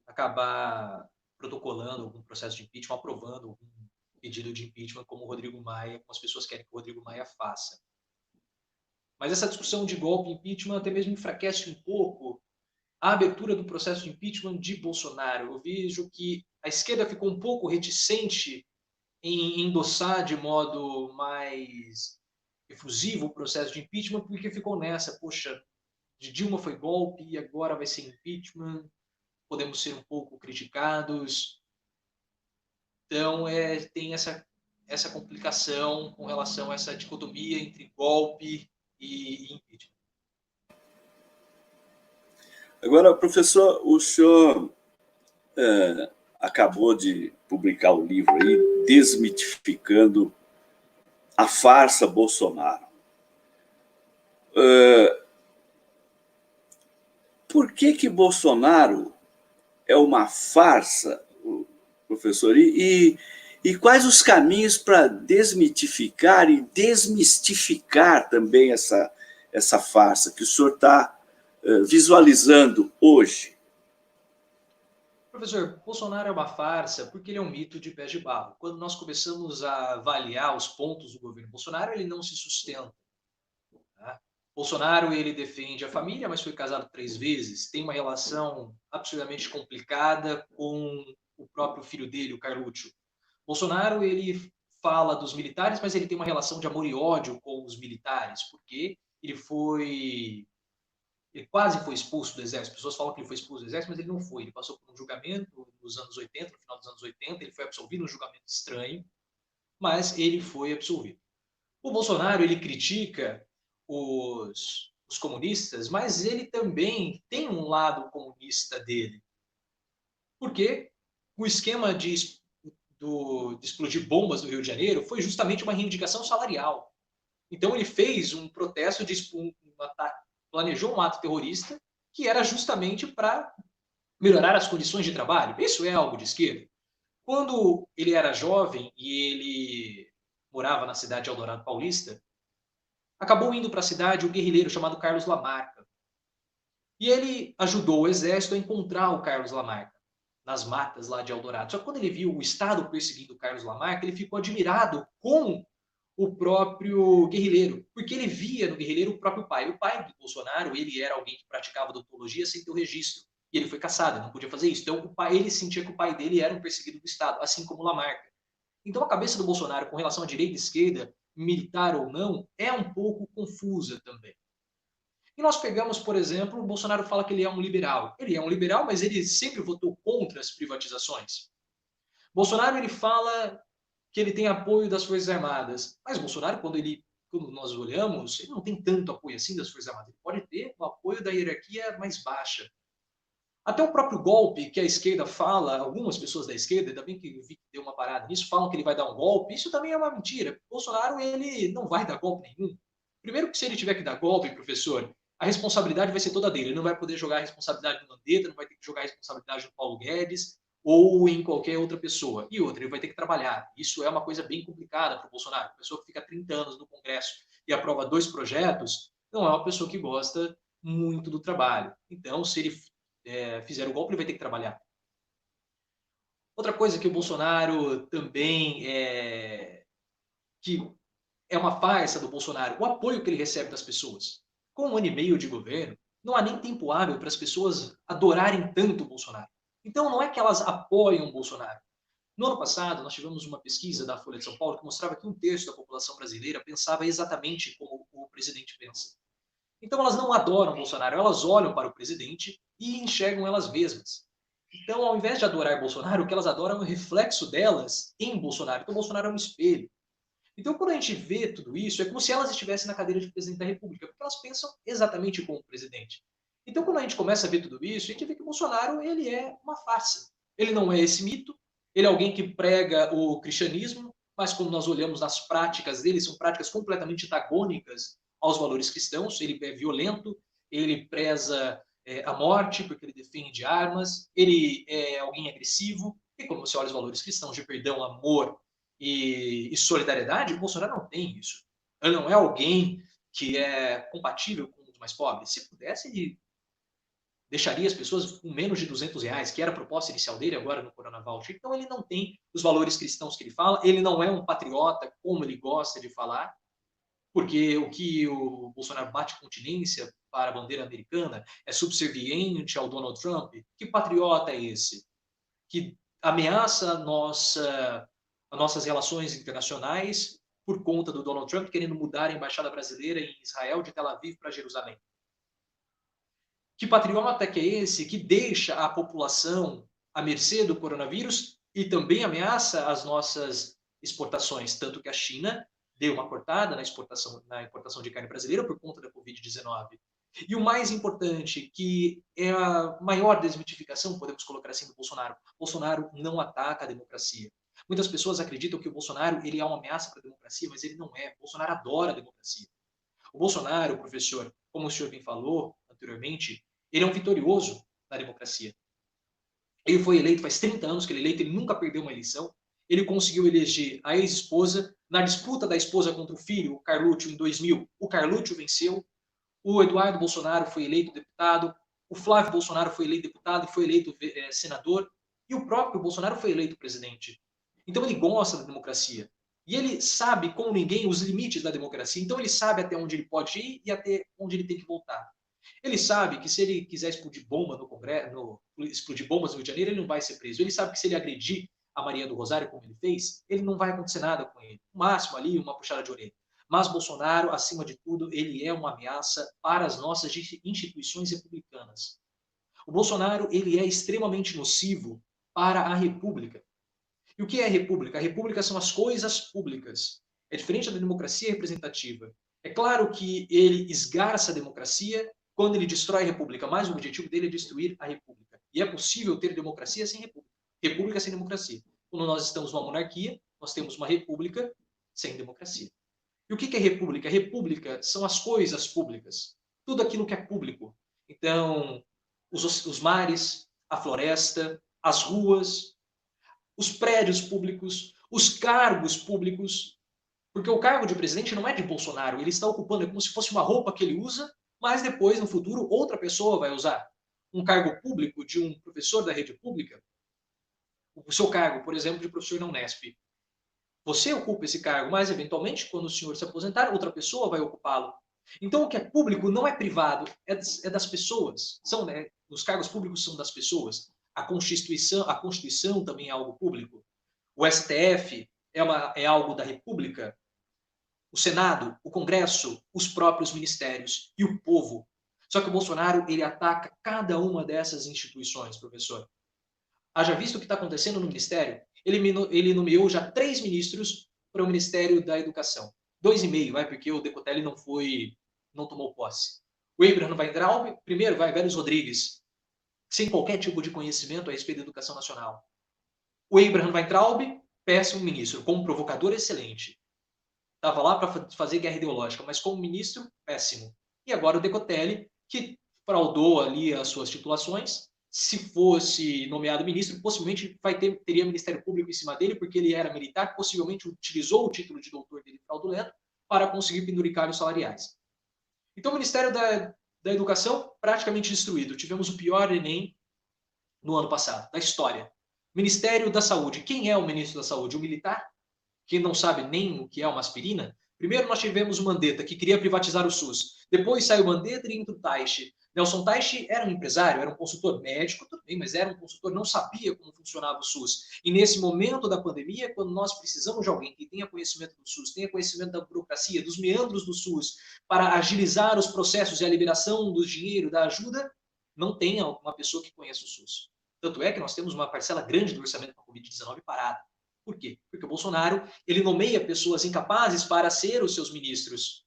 acabar protocolando algum processo de impeachment, aprovando algum pedido de impeachment como o Rodrigo Maia, como as pessoas querem que o Rodrigo Maia faça. Mas essa discussão de golpe e impeachment até mesmo enfraquece um pouco a abertura do processo de impeachment de Bolsonaro. Eu vejo que a esquerda ficou um pouco reticente em endossar de modo mais efusivo o processo de impeachment, porque ficou nessa, poxa, de Dilma foi golpe e agora vai ser impeachment, podemos ser um pouco criticados. Então, tem essa essa complicação com relação a essa dicotomia entre golpe e impeachment. Agora, professor, o senhor acabou de publicar o livro aí, Desmitificando a Farsa Bolsonaro. Por que Bolsonaro é uma farsa, professor? E quais os caminhos para desmitificar e desmistificar também essa farsa que o senhor está visualizando hoje? Professor, Bolsonaro é uma farsa porque ele é um mito de pés de barro. Quando nós começamos a avaliar os pontos do governo Bolsonaro, ele não se sustenta. Tá? Bolsonaro, ele defende a família, mas foi casado 3 vezes, tem uma relação absurdamente complicada com o próprio filho dele, o Carluccio. Bolsonaro, ele fala dos militares, mas ele tem uma relação de amor e ódio com os militares, porque ele quase foi expulso do exército. As pessoas falam que ele foi expulso do exército, mas ele não foi. Ele passou por um julgamento nos anos 80, no final dos anos 80, ele foi absolvido num julgamento estranho, mas ele foi absolvido. O Bolsonaro, ele critica os comunistas, mas ele também tem um lado comunista dele. Porque o esquema de explodir bombas no Rio de Janeiro foi justamente uma reivindicação salarial. Então ele fez um protesto de um ataque, planejou um ato terrorista que era justamente para melhorar as condições de trabalho. Isso é algo de esquerda. Quando ele era jovem e ele morava na cidade de Eldorado Paulista, acabou indo para a cidade um guerrilheiro chamado Carlos Lamarca. E ele ajudou o exército a encontrar o Carlos Lamarca nas matas lá de Eldorado. Só que quando ele viu o Estado perseguindo o Carlos Lamarca, ele ficou admirado com o próprio guerrilheiro, porque ele via no guerrilheiro o próprio pai. O pai do Bolsonaro, ele era alguém que praticava odontologia sem ter o registro. E ele foi caçado, não podia fazer isso. Então, o pai, ele sentia que o pai dele era um perseguido do Estado, assim como Lamarca. Então, a cabeça do Bolsonaro com relação à direita e esquerda, militar ou não, é um pouco confusa também. E nós pegamos, por exemplo, o Bolsonaro fala que ele é um liberal. Ele é um liberal, mas ele sempre votou contra as privatizações. Bolsonaro, ele fala que ele tem apoio das Forças Armadas. Mas Bolsonaro, quando nós olhamos, ele não tem tanto apoio assim das Forças Armadas. Ele pode ter o apoio da hierarquia mais baixa. Até o próprio golpe que a esquerda fala, algumas pessoas da esquerda, ainda bem que eu vi que deu uma parada nisso, falam que ele vai dar um golpe. Isso também é uma mentira. Bolsonaro, ele não vai dar golpe nenhum. Primeiro que se ele tiver que dar golpe, professor, a responsabilidade vai ser toda dele. Ele não vai poder jogar a responsabilidade no Mandetta, não vai ter que jogar a responsabilidade no Paulo Guedes ou em qualquer outra pessoa. E outra, ele vai ter que trabalhar. Isso é uma coisa bem complicada para o Bolsonaro. A pessoa que fica 30 anos no Congresso e aprova 2 projetos não é uma pessoa que gosta muito do trabalho. Então, se ele fizer o golpe, ele vai ter que trabalhar. Outra coisa que o Bolsonaro também que é uma farsa do Bolsonaro, o apoio que ele recebe das pessoas. Com 1 ano e meio de governo, não há nem tempo hábil para as pessoas adorarem tanto o Bolsonaro. Então, não é que elas apoiam o Bolsonaro. No ano passado, nós tivemos uma pesquisa da Folha de São Paulo que mostrava que 1/3 da população brasileira pensava exatamente como o presidente pensa. Então, elas não adoram o Bolsonaro, elas olham para o presidente e enxergam elas mesmas. Então, ao invés de adorar Bolsonaro, o que elas adoram é o reflexo delas em Bolsonaro. Então, o Bolsonaro é um espelho. Então, quando a gente vê tudo isso, é como se elas estivessem na cadeira de presidente da República, porque elas pensam exatamente como o presidente. Então, quando a gente começa a ver tudo isso, a gente vê que o Bolsonaro, ele é uma farsa. Ele não é esse mito, ele é alguém que prega o cristianismo, mas quando nós olhamos nas práticas dele, são práticas completamente antagônicas aos valores cristãos. Ele é violento, ele preza a morte, porque ele defende armas, ele é alguém agressivo, e quando você olha os valores cristãos de perdão, amor e solidariedade, o Bolsonaro não tem isso. Ele não é alguém que é compatível com os mais pobres. Se pudesse, ele deixaria as pessoas com menos de R$ 200, que era a proposta inicial dele agora no Corona Voucher. Então ele não tem os valores cristãos que ele fala, ele não é um patriota como ele gosta de falar, porque o que o Bolsonaro bate continência para a bandeira americana é subserviente ao Donald Trump. Que patriota é esse? Que ameaça as nossas relações internacionais por conta do Donald Trump querendo mudar a embaixada brasileira em Israel de Tel Aviv para Jerusalém. Que patriota que é esse que deixa a população à mercê do coronavírus e também ameaça as nossas exportações, tanto que a China deu uma cortada na importação de carne brasileira por conta da Covid-19. E o mais importante, que é a maior desmitificação, podemos colocar assim, do Bolsonaro. Bolsonaro não ataca a democracia. Muitas pessoas acreditam que o Bolsonaro ele é uma ameaça para a democracia, mas ele não é. O Bolsonaro adora a democracia. O Bolsonaro, professor, como o senhor bem falou anteriormente, ele é um vitorioso na democracia. Ele foi eleito, faz 30 anos que ele é eleito, ele nunca perdeu uma eleição. Ele conseguiu eleger a ex-esposa. Na disputa da esposa contra o filho, o Carluccio, em 2000, o Carluccio venceu. O Eduardo Bolsonaro foi eleito deputado. O Flávio Bolsonaro foi eleito deputado e foi eleito senador. E o próprio Bolsonaro foi eleito presidente. Então ele gosta da democracia. E ele sabe, como ninguém, os limites da democracia. Então ele sabe até onde ele pode ir e até onde ele tem que voltar. Ele sabe que se ele quiser explodir bomba no Congresso, explodir bombas no Rio de Janeiro, ele não vai ser preso. Ele sabe que se ele agredir a Maria do Rosário, como ele fez, ele não vai acontecer nada com ele. No máximo ali, uma puxada de orelha. Mas Bolsonaro, acima de tudo, ele é uma ameaça para as nossas instituições republicanas. O Bolsonaro, ele é extremamente nocivo para a República. E o que é a República? A República são as coisas públicas. É diferente da democracia representativa. É claro que ele esgarça a democracia quando ele destrói a República, mas o objetivo dele é destruir a República. E é possível ter democracia sem República. República sem democracia. Quando nós estamos numa monarquia, nós temos uma República sem democracia. E o que é República? República são as coisas públicas. Tudo aquilo que é público. Então, os mares, a floresta, as ruas, os prédios públicos, os cargos públicos, porque o cargo de presidente não é de Bolsonaro, ele está ocupando, é como se fosse uma roupa que ele usa, mas depois, no futuro, outra pessoa vai usar. Um cargo público de um professor da rede pública, o seu cargo, por exemplo, de professor na Unesp. Você ocupa esse cargo, mas, eventualmente, quando o senhor se aposentar, outra pessoa vai ocupá-lo. Então, o que é público não é privado, é das pessoas. Os cargos públicos são das pessoas. A Constituição também é algo público. O STF é algo da República. O Senado, o Congresso, os próprios ministérios e o povo. Só que o Bolsonaro, ele ataca cada uma dessas instituições, professor. Haja visto o que está acontecendo no Ministério, ele nomeou já 3 ministros para o Ministério da Educação. 2,5, porque o Decotelli não tomou posse. O Abraham Weintraub, primeiro vai Vélez Rodrigues, sem qualquer tipo de conhecimento a respeito da educação nacional. O Abraham Weintraub, péssimo ministro, como provocador excelente. Estava lá para fazer guerra ideológica, mas como ministro, péssimo. E agora o Decotelli, que fraudou ali as suas titulações. Se fosse nomeado ministro, possivelmente teria Ministério Público em cima dele, porque ele era militar, possivelmente utilizou o título de doutor dele fraudulento para conseguir penduricalhos salariais. Então, o Ministério da Educação praticamente destruído. Tivemos o pior Enem no ano passado, da história. Ministério da Saúde. Quem é o ministro da Saúde? O militar? Que não sabe nem o que é uma aspirina? Primeiro nós tivemos o Mandetta, que queria privatizar o SUS. Depois saiu o Mandetta e entra o Taishi. Nelson Taishi era um empresário, era um consultor médico também, mas era um consultor, não sabia como funcionava o SUS. E nesse momento da pandemia, quando nós precisamos de alguém que tenha conhecimento do SUS, tenha conhecimento da burocracia, dos meandros do SUS, para agilizar os processos e a liberação do dinheiro, da ajuda, não tem uma pessoa que conheça o SUS. Tanto é que nós temos uma parcela grande do orçamento para a Covid-19 parada. Por quê? Porque o Bolsonaro, ele nomeia pessoas incapazes para ser os seus ministros.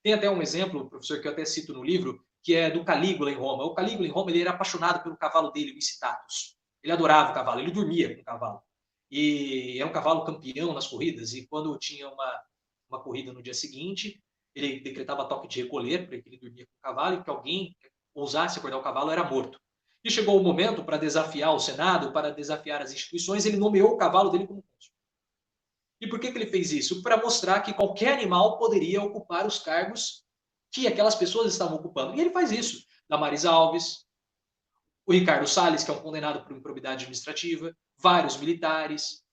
Tem até um exemplo, professor, que eu até cito no livro, que é do Calígula em Roma. O Calígula em Roma, ele era apaixonado pelo cavalo dele, o Incitatus. Ele adorava o cavalo, ele dormia com o cavalo. E era um cavalo campeão nas corridas, e quando tinha uma corrida no dia seguinte, ele decretava toque de recolher, porque ele dormia com o cavalo, e que alguém ousasse acordar o cavalo era morto. E chegou o momento para desafiar o Senado, para desafiar as instituições, ele nomeou o cavalo dele como cônsul. E por que ele fez isso? Para mostrar que qualquer animal poderia ocupar os cargos que aquelas pessoas estavam ocupando. E ele faz isso. Damares Alves, o Ricardo Salles, que é um condenado por improbidade administrativa, vários militares,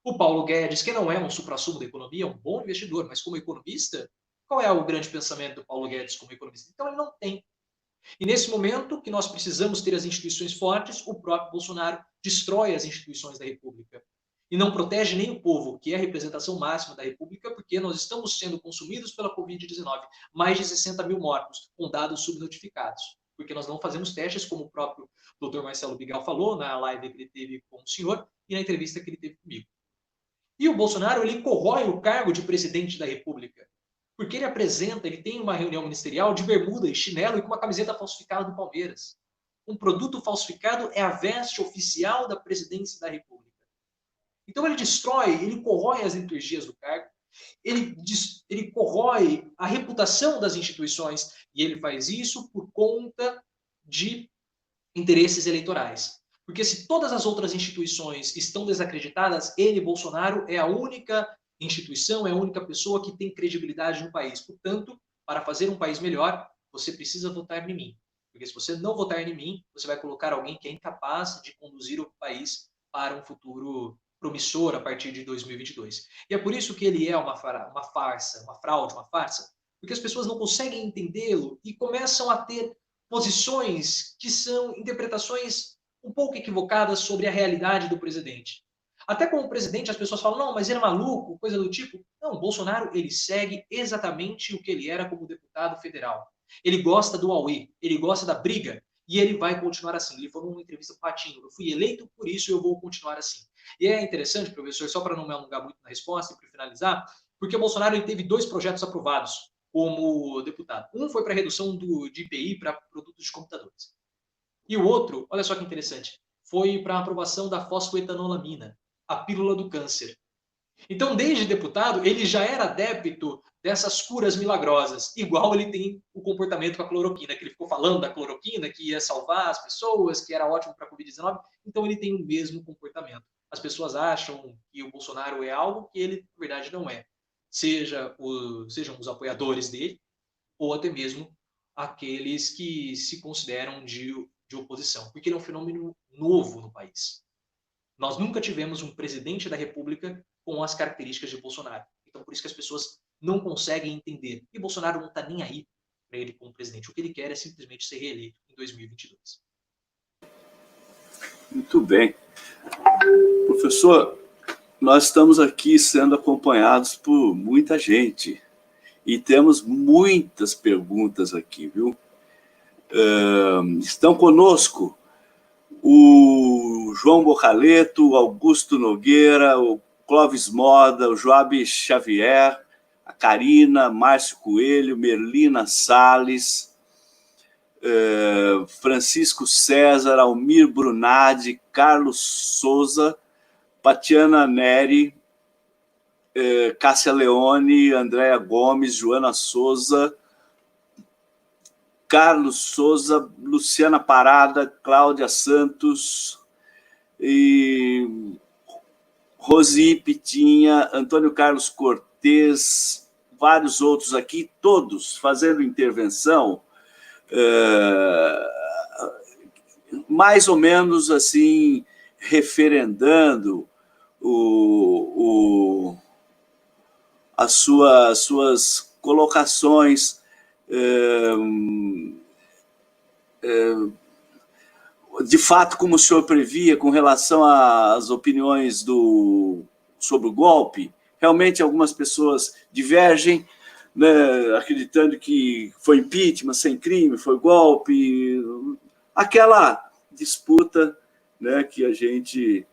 o Paulo Guedes, que não é um suprassumo da economia, é um bom investidor, mas como economista, qual é o grande pensamento do Paulo Guedes como economista? Então ele não tem. E nesse momento que nós precisamos ter as instituições fortes, o próprio Bolsonaro destrói as instituições da República. E não protege nem o povo, que é a representação máxima da República, porque nós estamos sendo consumidos pela Covid-19. Mais de 60 mil mortos, com dados subnotificados. Porque nós não fazemos testes, como o próprio Dr. Marcelo Bigal falou na live que ele teve com o senhor e na entrevista que ele teve comigo. E o Bolsonaro, ele corrói o cargo de presidente da República, porque ele tem uma reunião ministerial de bermuda e chinelo e com uma camiseta falsificada do Palmeiras. Um produto falsificado é a veste oficial da presidência da República. Então ele destrói, ele corrói as liturgias do cargo, ele corrói a reputação das instituições, e ele faz isso por conta de interesses eleitorais. Porque se todas as outras instituições estão desacreditadas, ele, Bolsonaro, é a única instituição, é a única pessoa que tem credibilidade no país. Portanto, para fazer um país melhor, você precisa votar em mim. Porque se você não votar em mim, você vai colocar alguém que é incapaz de conduzir o país para um futuro promissor a partir de 2022. E é por isso que ele é uma farsa, uma fraude, uma farsa, porque as pessoas não conseguem entendê-lo e começam a ter posições que são interpretações um pouco equivocadas sobre a realidade do presidente. Até como presidente, as pessoas falam, não, mas ele é maluco, coisa do tipo. Não, Bolsonaro, ele segue exatamente o que ele era como deputado federal. Ele gosta do auê, ele gosta da briga, e ele vai continuar assim. Ele falou numa entrevista com o Patinho, eu fui eleito por isso e eu vou continuar assim. E é interessante, professor, só para não me alongar muito na resposta e para finalizar, porque o Bolsonaro ele teve 2 projetos aprovados como deputado. Um foi para redução de IPI para produtos de computadores. E o outro, olha só que interessante, foi para a aprovação da fosfoetanolamina, a pílula do câncer. Então, desde deputado, ele já era adepto dessas curas milagrosas, igual ele tem o comportamento com a cloroquina, que ele ficou falando da cloroquina, que ia salvar as pessoas, que era ótimo para a Covid-19, então ele tem o mesmo comportamento. As pessoas acham que o Bolsonaro é algo que ele, na verdade, não é. Sejam os apoiadores dele, ou até mesmo aqueles que se consideram de oposição, porque ele é um fenômeno novo no país. Nós nunca tivemos um presidente da República com as características de Bolsonaro. Então, por isso que as pessoas não conseguem entender. E Bolsonaro não está nem aí para ele como presidente. O que ele quer é simplesmente ser reeleito em 2022. Muito bem. Professor, nós estamos aqui sendo acompanhados por muita gente e temos muitas perguntas aqui, viu? Estão conosco o João Bocaleto, o Augusto Nogueira, o Clóvis Moda, o Joab Xavier, a Karina, Márcio Coelho, Merlina Salles, Francisco César, Almir Brunadi, Carlos Souza, Patiana Neri, Cássia Leone, Andréa Gomes, Joana Souza, Carlos Souza, Luciana Parada, Cláudia Santos, e Rosi Pitinha, Antônio Carlos Cortez, vários outros aqui, todos fazendo intervenção, mais ou menos assim, referendando as suas colocações, de fato, como o senhor previa, com relação às opiniões sobre o golpe, realmente algumas pessoas divergem, né, acreditando que foi impeachment, sem crime, foi golpe, aquela disputa, né, que a gente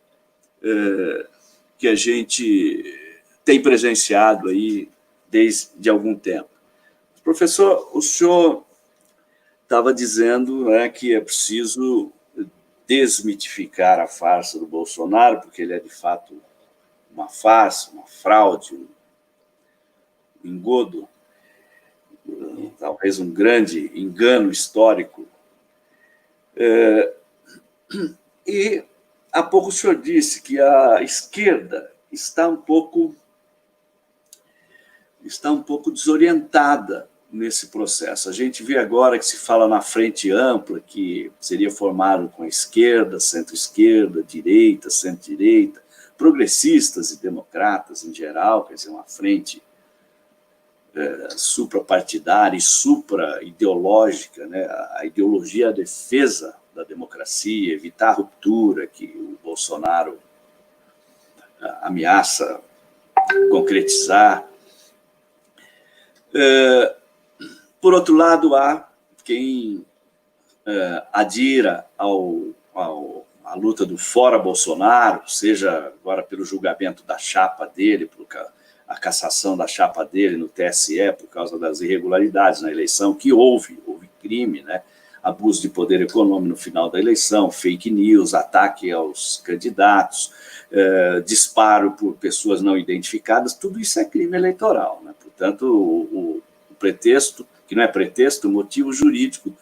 tem presenciado aí desde algum tempo. Professor, o senhor estava dizendo, né, que é preciso desmitificar a farsa do Bolsonaro, porque ele é, de fato, uma farsa, uma fraude, um engodo, talvez um grande engano histórico. E há pouco o senhor disse que a esquerda está um pouco desorientada nesse processo. A gente vê agora que se fala na frente ampla, que seria formado com a esquerda, centro-esquerda, direita, centro-direita, progressistas e democratas em geral, quer dizer, uma frente suprapartidária e supra-ideológica, né? A ideologia é a defesa da democracia, evitar a ruptura que o Bolsonaro ameaça concretizar. Por outro lado, há quem adira à a luta do fora Bolsonaro, seja agora pelo julgamento da chapa dele, a cassação da chapa dele no TSE por causa das irregularidades na eleição, que houve crime, né? Abuso de poder econômico no final da eleição, fake news, ataque aos candidatos, disparo por pessoas não identificadas, tudo isso é crime eleitoral, né? Portanto, o pretexto, que não é pretexto, o motivo jurídico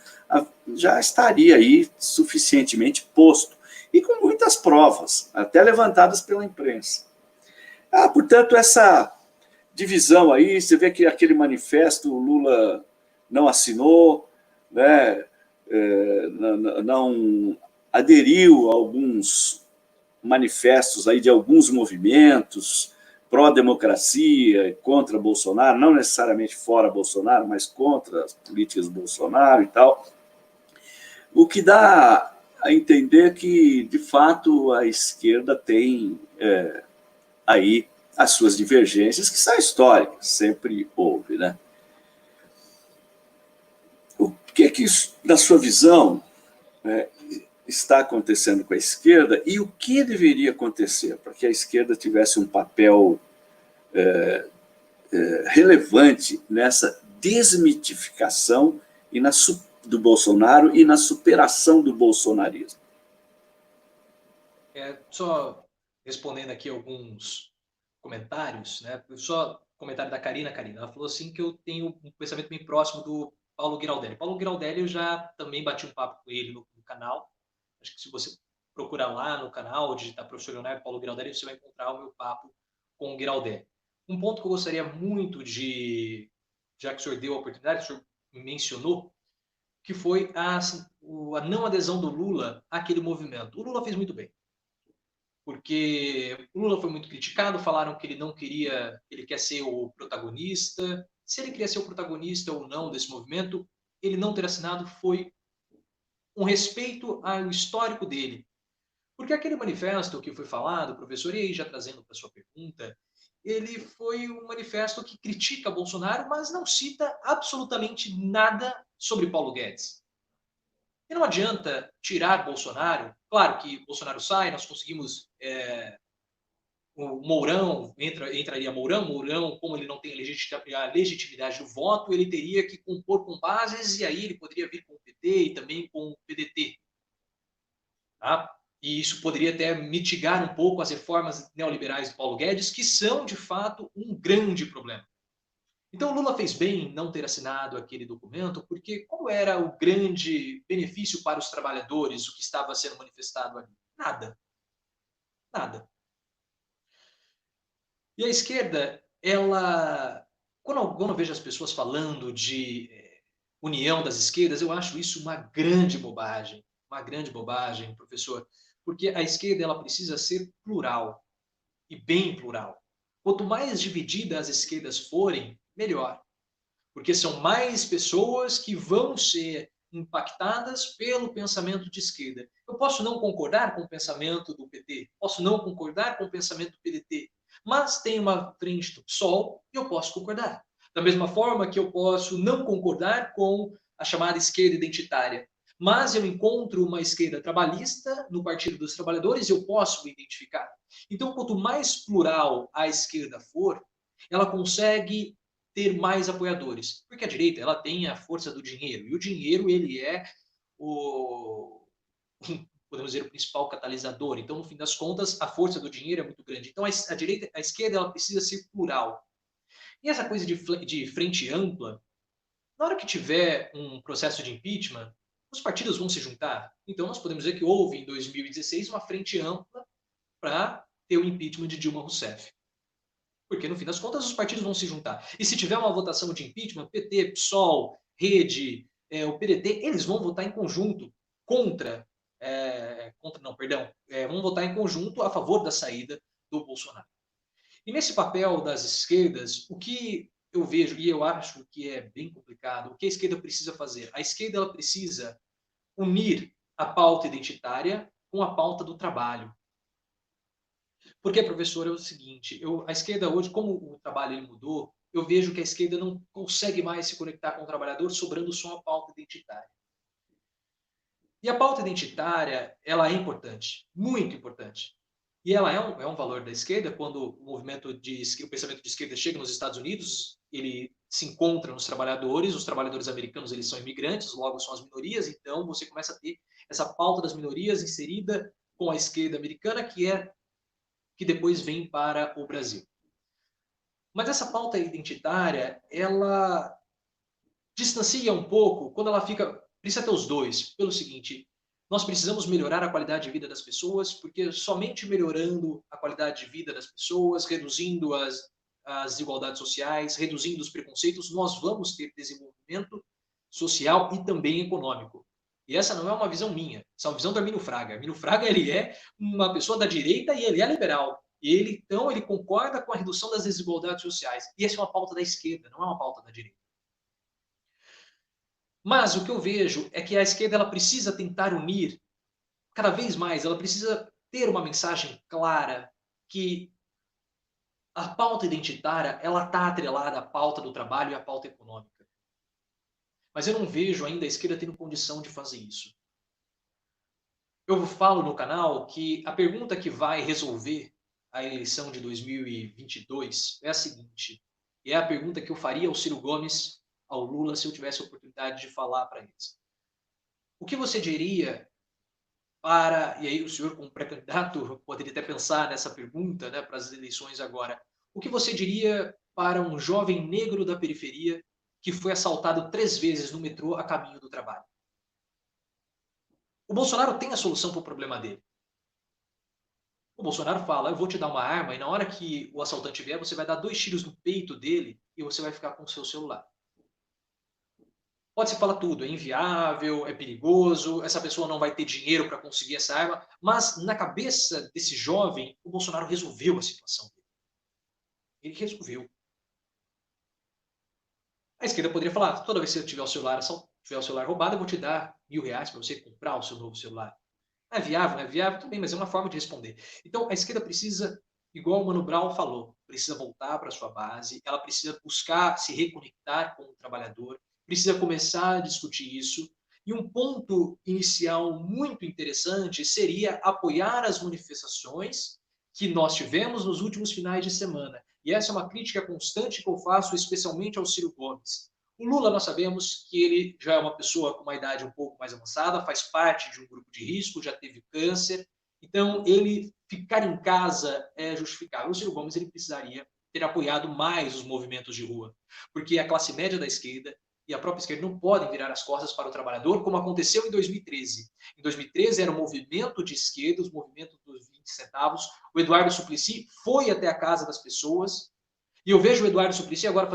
já estaria aí suficientemente posto, e com muitas provas, até levantadas pela imprensa. Portanto, essa divisão aí, você vê que aquele manifesto o Lula não assinou, né, não aderiu a alguns manifestos aí de alguns movimentos pró-democracia, contra Bolsonaro, não necessariamente fora Bolsonaro, mas contra as políticas do Bolsonaro e tal. O que dá a entender que, de fato, a esquerda tem aí as suas divergências, que são históricas, sempre houve, né? O que, na sua visão, está acontecendo com a esquerda e o que deveria acontecer para que a esquerda tivesse um papel relevante nessa desmitificação do Bolsonaro e na superação do bolsonarismo? Só respondendo aqui alguns comentários, né? Só comentário da Karina. Ela falou assim que eu tenho um pensamento bem próximo do Paulo Giraldelli. Paulo Giraldelli, eu já também bati um papo com ele no canal. Acho que se você procurar lá no canal, digitar Professor Leonardo Paulo Giraldelli, você vai encontrar o meu papo com o Giraldelli. Um ponto que eu gostaria muito já que o senhor deu a oportunidade, o senhor mencionou, que foi a não adesão do Lula àquele movimento. O Lula fez muito bem, porque o Lula foi muito criticado, falaram que ele não queria, ele quer ser o protagonista. Se ele queria ser o protagonista ou não desse movimento, ele não ter assinado foi um respeito ao histórico dele. Porque aquele manifesto que foi falado, professor, e aí já trazendo para a sua pergunta, ele foi um manifesto que critica Bolsonaro, mas não cita absolutamente nada sobre Paulo Guedes. E não adianta tirar Bolsonaro. Claro que Bolsonaro sai, nós conseguimos o Mourão, entraria Mourão, como ele não tem a legitimidade do voto, ele teria que compor com bases, e aí ele poderia vir com o PT e também com o PDT. Tá? E isso poderia até mitigar um pouco as reformas neoliberais do Paulo Guedes, que são, de fato, um grande problema. Então, Lula fez bem em não ter assinado aquele documento, porque qual era o grande benefício para os trabalhadores, o que estava sendo manifestado ali? Nada. Nada. E a esquerda, quando eu vejo as pessoas falando de união das esquerdas, eu acho isso uma grande bobagem, professor, porque a esquerda ela precisa ser plural, e bem plural. Quanto mais divididas as esquerdas forem, melhor, porque são mais pessoas que vão ser impactadas pelo pensamento de esquerda. Eu posso não concordar com o pensamento do PT, posso não concordar com o pensamento do PDT, mas tem uma frente do PSOL e eu posso concordar. Da mesma forma que eu posso não concordar com a chamada esquerda identitária, mas eu encontro uma esquerda trabalhista no Partido dos Trabalhadores e eu posso me identificar. Então, quanto mais plural a esquerda for, ela consegue ter mais apoiadores, porque a direita ela tem a força do dinheiro, e o dinheiro ele é podemos dizer, o principal catalisador. Então, no fim das contas, a força do dinheiro é muito grande. Então, a direita, a esquerda, ela precisa ser plural. E essa coisa de frente ampla, na hora que tiver um processo de impeachment, os partidos vão se juntar. Então, nós podemos dizer que houve, em 2016, uma frente ampla para ter o impeachment de Dilma Rousseff. Porque, no fim das contas, os partidos vão se juntar. E se tiver uma votação de impeachment, PT, PSOL, Rede, o PDT, eles vão votar em conjunto vão votar em conjunto a favor da saída do Bolsonaro. E nesse papel das esquerdas, o que eu vejo, e eu acho que é bem complicado, o que a esquerda precisa fazer? A esquerda ela precisa unir a pauta identitária com a pauta do trabalho. Porque, professor, é o seguinte, a esquerda hoje, como o trabalho ele mudou, eu vejo que a esquerda não consegue mais se conectar com o trabalhador, sobrando só a pauta identitária. E a pauta identitária, ela é importante, muito importante. E ela é um valor da esquerda. Quando o pensamento de esquerda chega nos Estados Unidos, ele se encontra nos trabalhadores. Os trabalhadores americanos, eles são imigrantes, logo são as minorias. Então você começa a ter essa pauta das minorias inserida com a esquerda americana, que depois vem para o Brasil. Mas essa pauta identitária, ela distancia um pouco quando ela fica. Precisa ter os dois, pelo seguinte: nós precisamos melhorar a qualidade de vida das pessoas, porque somente melhorando a qualidade de vida das pessoas, reduzindo as desigualdades sociais, reduzindo os preconceitos, nós vamos ter desenvolvimento social e também econômico. E essa não é uma visão minha, essa é uma visão do Arminio Fraga. Arminio Fraga, ele é uma pessoa da direita e ele é liberal. E ele, então, ele concorda com a redução das desigualdades sociais. E essa é uma pauta da esquerda, não é uma pauta da direita. Mas o que eu vejo é que a esquerda, ela precisa tentar unir cada vez mais, ela precisa ter uma mensagem clara que a pauta identitária, ela está atrelada à pauta do trabalho e à pauta econômica. Mas eu não vejo ainda a esquerda tendo condição de fazer isso. Eu falo no canal que a pergunta que vai resolver a eleição de 2022 é a seguinte, e é a pergunta que eu faria ao Ciro Gomes, ao Lula, se eu tivesse a oportunidade de falar para eles. O que você diria para, e aí o senhor como pré-candidato poderia até pensar nessa pergunta, né, para as eleições agora, o que você diria para um jovem negro da periferia que foi assaltado 3 vezes no metrô a caminho do trabalho? O Bolsonaro tem a solução para o problema dele. O Bolsonaro fala, eu vou te dar uma arma e na hora que o assaltante vier, você vai dar 2 tiros no peito dele e você vai ficar com o seu celular. Pode-se falar tudo, é inviável, é perigoso, essa pessoa não vai ter dinheiro para conseguir essa arma, mas na cabeça desse jovem, o Bolsonaro resolveu a situação dele. Ele resolveu. A esquerda poderia falar, toda vez que você tiver o celular roubado, eu vou te dar R$ 1.000 para você comprar o seu novo celular. Não é viável, não é viável? Tudo bem, mas é uma forma de responder. Então, a esquerda precisa, igual o Mano Brown falou, precisa voltar para a sua base, ela precisa buscar se reconectar com o trabalhador, precisa começar a discutir isso. E um ponto inicial muito interessante seria apoiar as manifestações que nós tivemos nos últimos finais de semana. E essa é uma crítica constante que eu faço, especialmente ao Ciro Gomes. O Lula, nós sabemos que ele já é uma pessoa com uma idade um pouco mais avançada, faz parte de um grupo de risco, já teve câncer, então ele ficar em casa é justificável. O Ciro Gomes ele precisaria ter apoiado mais os movimentos de rua, porque a classe média da esquerda e a própria esquerda não podem virar as costas para o trabalhador, como aconteceu em 2013. Em 2013 era um movimento de esquerda, os movimentos dos 20 centavos. O Eduardo Suplicy foi até a casa das pessoas, e eu vejo o Eduardo Suplicy, agora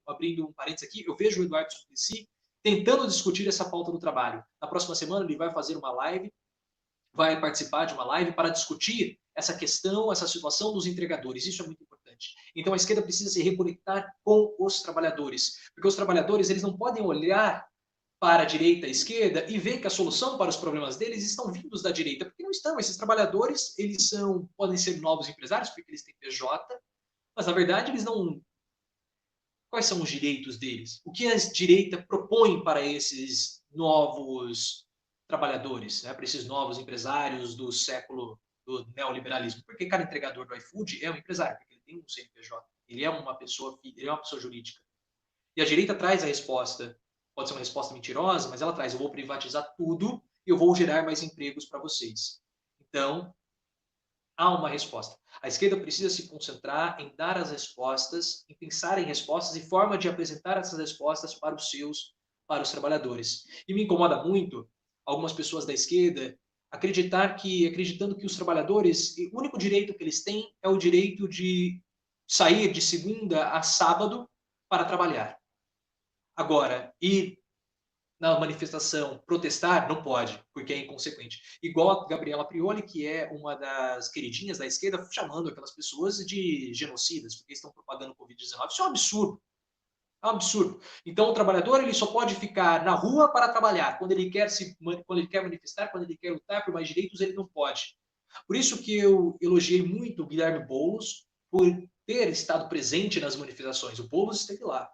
abrindo um parênteses aqui, eu vejo o Eduardo Suplicy tentando discutir essa pauta do trabalho. Na próxima semana ele vai fazer uma live, vai participar de uma live para discutir essa questão, essa situação dos entregadores. Isso é muito importante. Então a esquerda precisa se reconectar com os trabalhadores, porque os trabalhadores eles não podem olhar para a direita e a esquerda e ver que a solução para os problemas deles estão vindos da direita, porque não estão. Esses trabalhadores eles podem ser novos empresários, porque eles têm PJ, mas na verdade eles não. Quais são os direitos deles? O que a direita propõe para esses novos trabalhadores, né? Para esses novos empresários do século do neoliberalismo? Porque cada entregador do iFood é um empresário, porque ele tem um CNPJ, ele é uma pessoa jurídica. E a direita traz a resposta, pode ser uma resposta mentirosa, mas ela traz: eu vou privatizar tudo e eu vou gerar mais empregos para vocês. Então, há uma resposta. A esquerda precisa se concentrar em dar as respostas, em pensar em respostas e forma de apresentar essas respostas para os trabalhadores. E me incomoda muito algumas pessoas da esquerda acreditando que os trabalhadores, o único direito que eles têm é o direito de sair de segunda a sábado para trabalhar. Agora, ir na manifestação protestar, não pode, porque é inconsequente. Igual a Gabriela Prioli, que é uma das queridinhas da esquerda, chamando aquelas pessoas de genocidas, porque estão propagando Covid-19. Isso é um absurdo. É um absurdo. Então, o trabalhador ele só pode ficar na rua para trabalhar. Quando ele quer manifestar, quando ele quer lutar por mais direitos, ele não pode. Por isso que eu elogiei muito o Guilherme Boulos por ter estado presente nas manifestações. O Boulos esteve lá.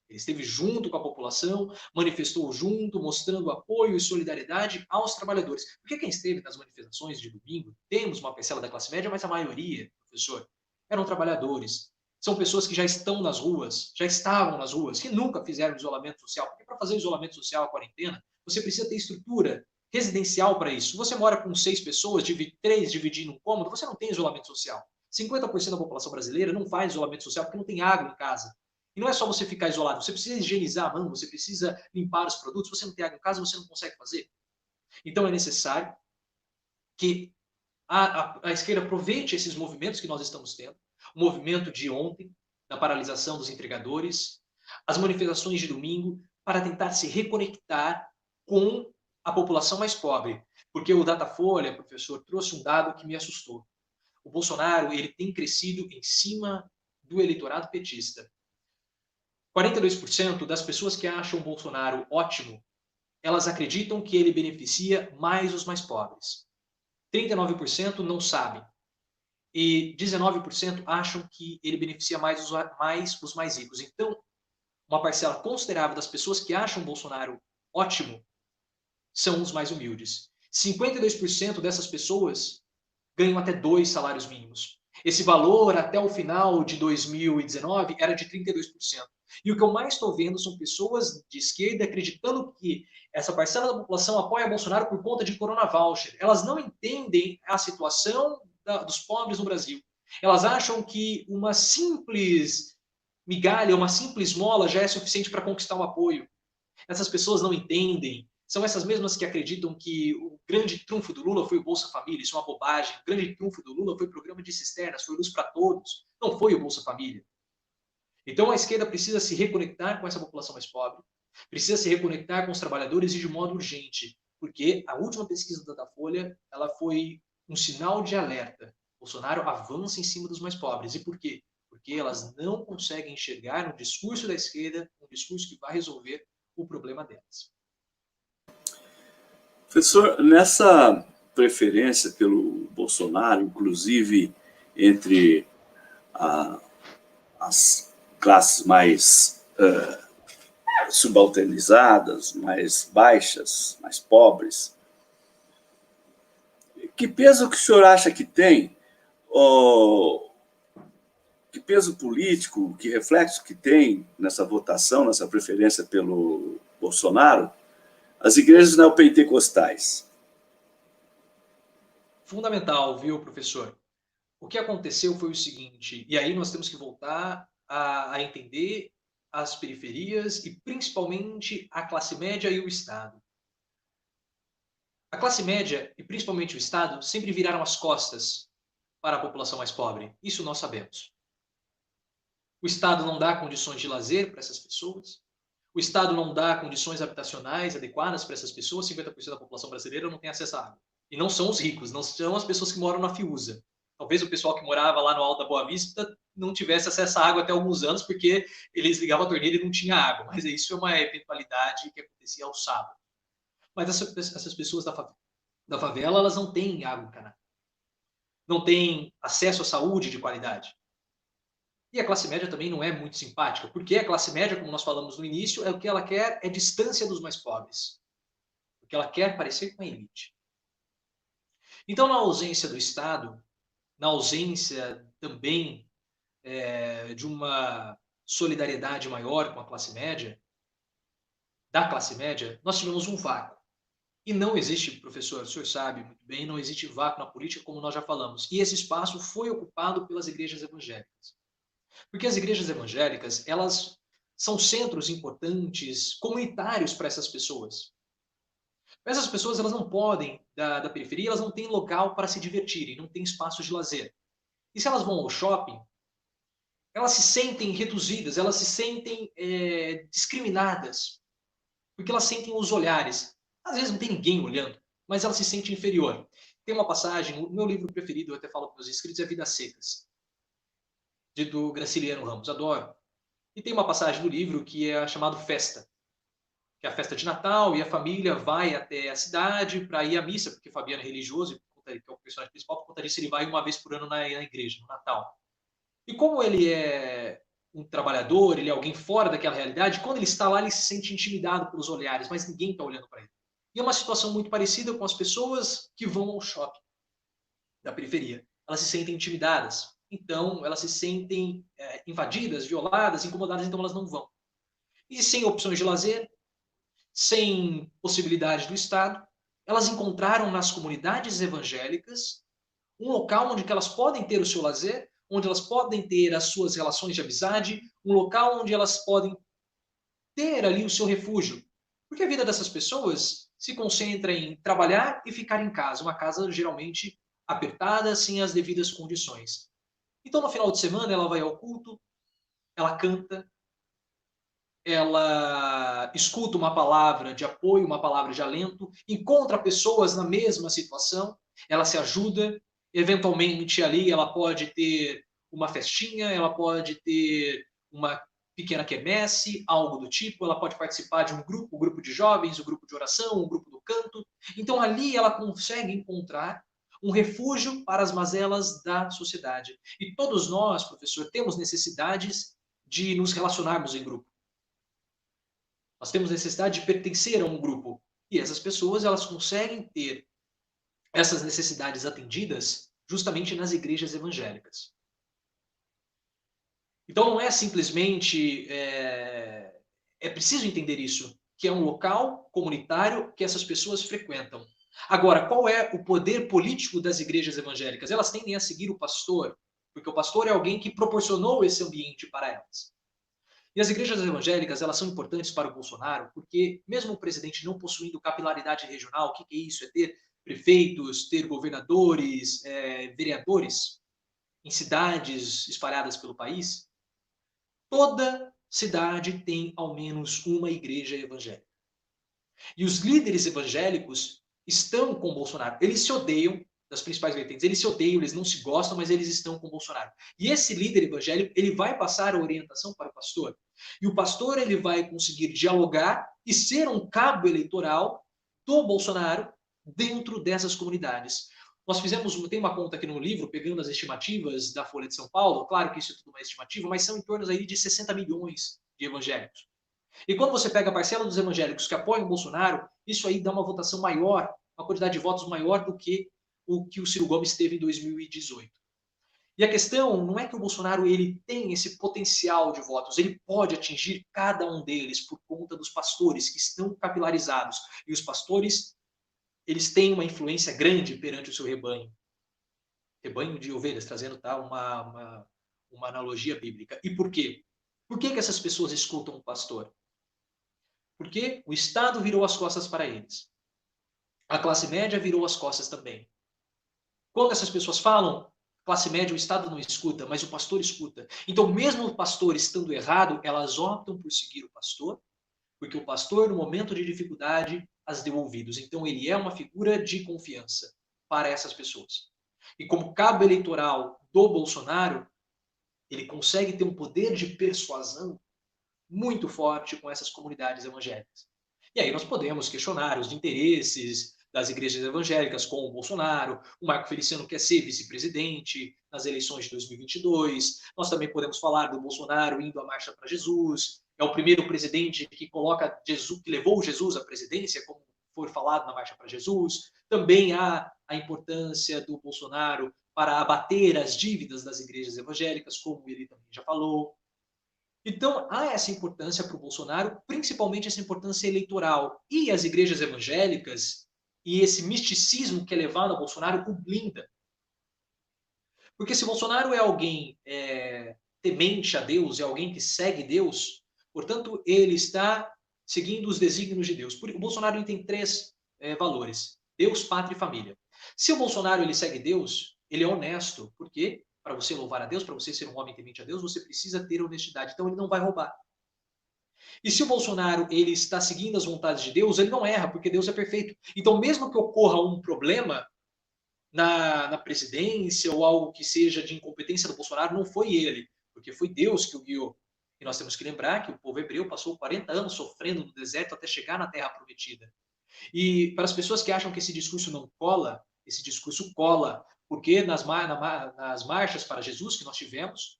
Ele esteve junto com a população, manifestou junto, mostrando apoio e solidariedade aos trabalhadores. Porque quem esteve nas manifestações de domingo, temos uma parcela da classe média, mas a maioria, professor, eram trabalhadores. São pessoas que já estão nas ruas, já estavam nas ruas, que nunca fizeram isolamento social. Porque para fazer isolamento social, a quarentena, você precisa ter estrutura residencial para isso. Você mora com 6 pessoas, 3 dividindo um cômodo, você não tem isolamento social. 50% da população brasileira não faz isolamento social porque não tem água em casa. E não é só você ficar isolado, você precisa higienizar a mão, você precisa limpar os produtos, você não tem água em casa, você não consegue fazer. Então é necessário que a esquerda aproveite esses movimentos que nós estamos tendo, o movimento de ontem, da paralisação dos entregadores, as manifestações de domingo, para tentar se reconectar com a população mais pobre. Porque o Datafolha, professor, trouxe um dado que me assustou. O Bolsonaro, ele tem crescido em cima do eleitorado petista. 42% das pessoas que acham o Bolsonaro ótimo, elas acreditam que ele beneficia mais os mais pobres. 39% não sabem. E 19% acham que ele beneficia mais os mais ricos. Então, uma parcela considerável das pessoas que acham o Bolsonaro ótimo são os mais humildes. 52% dessas pessoas ganham até 2 salários mínimos. Esse valor, até o final de 2019, era de 32%. E o que eu mais estou vendo são pessoas de esquerda acreditando que essa parcela da população apoia Bolsonaro por conta de Corona Voucher. Elas não entendem a situação dos pobres no Brasil. Elas acham que uma simples migalha, uma simples esmola já é suficiente para conquistar o apoio. Essas pessoas não entendem. São essas mesmas que acreditam que o grande trunfo do Lula foi o Bolsa Família. Isso é uma bobagem. O grande trunfo do Lula foi o programa de cisternas, foi luz para todos. Não foi o Bolsa Família. Então a esquerda precisa se reconectar com essa população mais pobre, precisa se reconectar com os trabalhadores e de modo urgente, porque a última pesquisa da Datafolha, ela foi um sinal de alerta. Bolsonaro avança em cima dos mais pobres. E por quê? Porque elas não conseguem enxergar no discurso da esquerda um discurso que vai resolver o problema delas. Professor, nessa preferência pelo Bolsonaro, inclusive entre as classes mais subalternizadas, mais baixas, mais pobres, que peso que o senhor acha que tem, que peso político, que reflexo que tem nessa votação, nessa preferência pelo Bolsonaro, as igrejas neopentecostais? Fundamental, viu, professor? O que aconteceu foi o seguinte, e aí nós temos que voltar a entender as periferias e principalmente a classe média e o Estado. A classe média e principalmente o Estado sempre viraram as costas para a população mais pobre. Isso nós sabemos. O Estado não dá condições de lazer para essas pessoas. O Estado não dá condições habitacionais adequadas para essas pessoas. 50% da população brasileira não tem acesso à água. E não são os ricos, não são as pessoas que moram na Fiuza. Talvez o pessoal que morava lá no Alto da Boa Vista não tivesse acesso à água até alguns anos, porque eles ligavam a torneira e não tinha água. Mas isso é uma eventualidade que acontecia ao sábado. Mas essas pessoas da favela, elas não têm água encanada. Não têm acesso à saúde de qualidade. E a classe média também não é muito simpática, porque a classe média, como nós falamos no início, o que ela quer é distância dos mais pobres. Porque ela quer parecer com a elite. Então, na ausência do Estado, na ausência também de uma solidariedade maior com a classe média, da classe média, nós tivemos um vácuo. E não existe, professor, o senhor sabe muito bem, não existe vácuo na política, como nós já falamos. E esse espaço foi ocupado pelas igrejas evangélicas. Porque as igrejas evangélicas, elas são centros importantes, comunitários para essas pessoas. Essas pessoas, elas não podem, da periferia, elas não têm local para se divertirem, não têm espaços de lazer. E se elas vão ao shopping, elas se sentem reduzidas, elas se sentem discriminadas, porque elas sentem os olhares. Às vezes não tem ninguém olhando, mas ela se sente inferior. Tem uma passagem, o meu livro preferido, eu até falo para os inscritos, é Vidas Secas, do Graciliano Ramos, adoro. E tem uma passagem do livro que é chamado Festa, que é a festa de Natal, e a família vai até a cidade para ir à missa, porque Fabiano é religioso, que é o personagem principal, por conta disso ele vai uma vez por ano na igreja, no Natal. E como ele é um trabalhador, ele é alguém fora daquela realidade, quando ele está lá, ele se sente intimidado pelos olhares, mas ninguém está olhando para ele. E é uma situação muito parecida com as pessoas que vão ao shopping da periferia. Elas se sentem intimidadas, então elas se sentem invadidas, violadas, incomodadas, então elas não vão. E sem opções de lazer, sem possibilidade do Estado, elas encontraram nas comunidades evangélicas um local onde elas podem ter o seu lazer, onde elas podem ter as suas relações de amizade, um local onde elas podem ter ali o seu refúgio. Porque a vida dessas pessoas se concentra em trabalhar e ficar em casa, uma casa geralmente apertada, sem as devidas condições. Então, no final de semana, ela vai ao culto, ela canta, ela escuta uma palavra de apoio, uma palavra de alento, encontra pessoas na mesma situação, ela se ajuda, eventualmente ali ela pode ter uma festinha, ela pode ter uma pequena quermesse, algo do tipo, ela pode participar de um grupo de jovens, um grupo de oração, um grupo do canto. Então ali ela consegue encontrar um refúgio para as mazelas da sociedade. E todos nós, professor, temos necessidades de nos relacionarmos em grupo. Nós temos necessidade de pertencer a um grupo. E essas pessoas, elas conseguem ter essas necessidades atendidas justamente nas igrejas evangélicas. Então não é simplesmente... É preciso entender isso, que é um local comunitário que essas pessoas frequentam. Agora, qual é o poder político das igrejas evangélicas? Elas tendem a seguir o pastor, porque o pastor é alguém que proporcionou esse ambiente para elas. E as igrejas evangélicas, elas são importantes para o Bolsonaro, porque mesmo o presidente não possuindo capilaridade regional, o que é isso? É ter prefeitos, ter governadores, vereadores em cidades espalhadas pelo país. Toda cidade tem ao menos uma igreja evangélica. E os líderes evangélicos estão com Bolsonaro. Eles se odeiam, das principais vertentes, eles se odeiam, eles não se gostam, mas eles estão com Bolsonaro. E esse líder evangélico, ele vai passar a orientação para o pastor. E o pastor, ele vai conseguir dialogar e ser um cabo eleitoral do Bolsonaro dentro dessas comunidades. Nós tem uma conta aqui no livro, pegando as estimativas da Folha de São Paulo, claro que isso é tudo uma estimativa, mas são em torno aí de 60 milhões de evangélicos. E quando você pega a parcela dos evangélicos que apoiam o Bolsonaro, isso aí dá uma votação maior, uma quantidade de votos maior do que o Ciro Gomes teve em 2018. E a questão não é que o Bolsonaro ele tem esse potencial de votos, ele pode atingir cada um deles por conta dos pastores que estão capilarizados. E os pastores, eles têm uma influência grande perante o seu rebanho. Rebanho de ovelhas, trazendo uma analogia bíblica. E por quê? Por que essas pessoas escutam o pastor? Porque o Estado virou as costas para eles. A classe média virou as costas também. Quando essas pessoas falam, classe média, o Estado não escuta, mas o pastor escuta. Então, mesmo o pastor estando errado, elas optam por seguir o pastor, porque o pastor, no momento de dificuldade, as deu ouvidos. Então, ele é uma figura de confiança para essas pessoas. E como cabo eleitoral do Bolsonaro, ele consegue ter um poder de persuasão muito forte com essas comunidades evangélicas. E aí nós podemos questionar os interesses das igrejas evangélicas com o Bolsonaro, o Marco Feliciano quer ser vice-presidente nas eleições de 2022, nós também podemos falar do Bolsonaro indo à Marcha para Jesus, é o primeiro presidente que coloca Jesus, que levou Jesus à presidência, como foi falado na Marcha para Jesus. Também há a importância do Bolsonaro para abater as dívidas das igrejas evangélicas, como ele também já falou. Então, há essa importância para o Bolsonaro, principalmente essa importância eleitoral. E as igrejas evangélicas, e esse misticismo que é levado ao Bolsonaro, o blinda. Porque se Bolsonaro é alguém temente a Deus, é alguém que segue Deus, portanto, ele está seguindo os desígnios de Deus. O Bolsonaro ele tem três valores: Deus, pátria e família. Se o Bolsonaro ele segue Deus, ele é honesto. Por quê? Para você louvar a Deus, para você ser um homem temente a Deus, você precisa ter honestidade. Então ele não vai roubar. E se o Bolsonaro ele está seguindo as vontades de Deus, ele não erra, porque Deus é perfeito. Então, mesmo que ocorra um problema na presidência ou algo que seja de incompetência do Bolsonaro, não foi ele, porque foi Deus que o guiou. E nós temos que lembrar que o povo hebreu passou 40 anos sofrendo no deserto até chegar na Terra Prometida. E para as pessoas que acham que esse discurso não cola, esse discurso cola, porque nas marchas para Jesus que nós tivemos,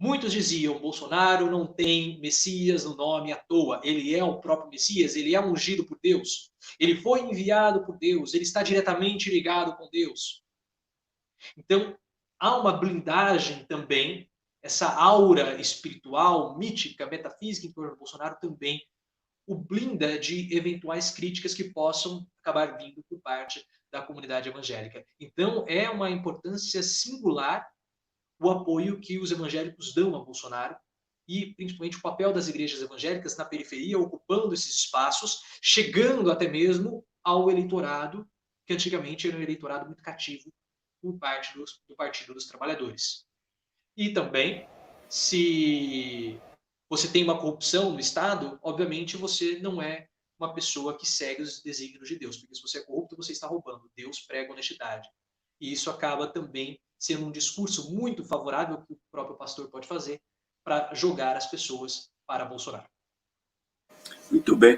Muitos diziam, Bolsonaro não tem Messias no nome à toa, ele é o próprio Messias, ele é ungido por Deus, ele foi enviado por Deus, ele está diretamente ligado com Deus. Então, há uma blindagem também, essa aura espiritual, mítica, metafísica em torno do Bolsonaro também o blinda de eventuais críticas que possam acabar vindo por parte da comunidade evangélica. Então, é uma importância singular o apoio que os evangélicos dão a Bolsonaro e, principalmente, o papel das igrejas evangélicas na periferia, ocupando esses espaços, chegando até mesmo ao eleitorado, que antigamente era um eleitorado muito cativo por parte do Partido dos Trabalhadores. E também, se você tem uma corrupção no Estado, obviamente você não é uma pessoa que segue os desígnios de Deus, porque se você é corrupto, você está roubando. Deus prega honestidade. E isso acaba também sendo um discurso muito favorável que o próprio pastor pode fazer para jogar as pessoas para Bolsonaro. Muito bem.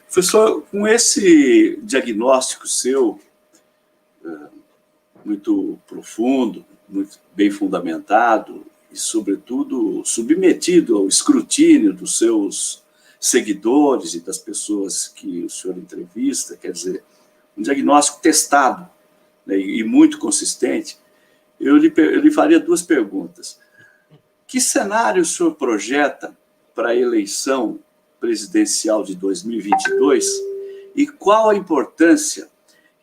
Professor, com esse diagnóstico seu, muito profundo, muito bem fundamentado e, sobretudo, submetido ao escrutínio dos seus seguidores e das pessoas que o senhor entrevista, quer dizer, um diagnóstico testado, né, e muito consistente, eu lhe faria duas perguntas. Que cenário o senhor projeta para a eleição presidencial de 2022 e qual a importância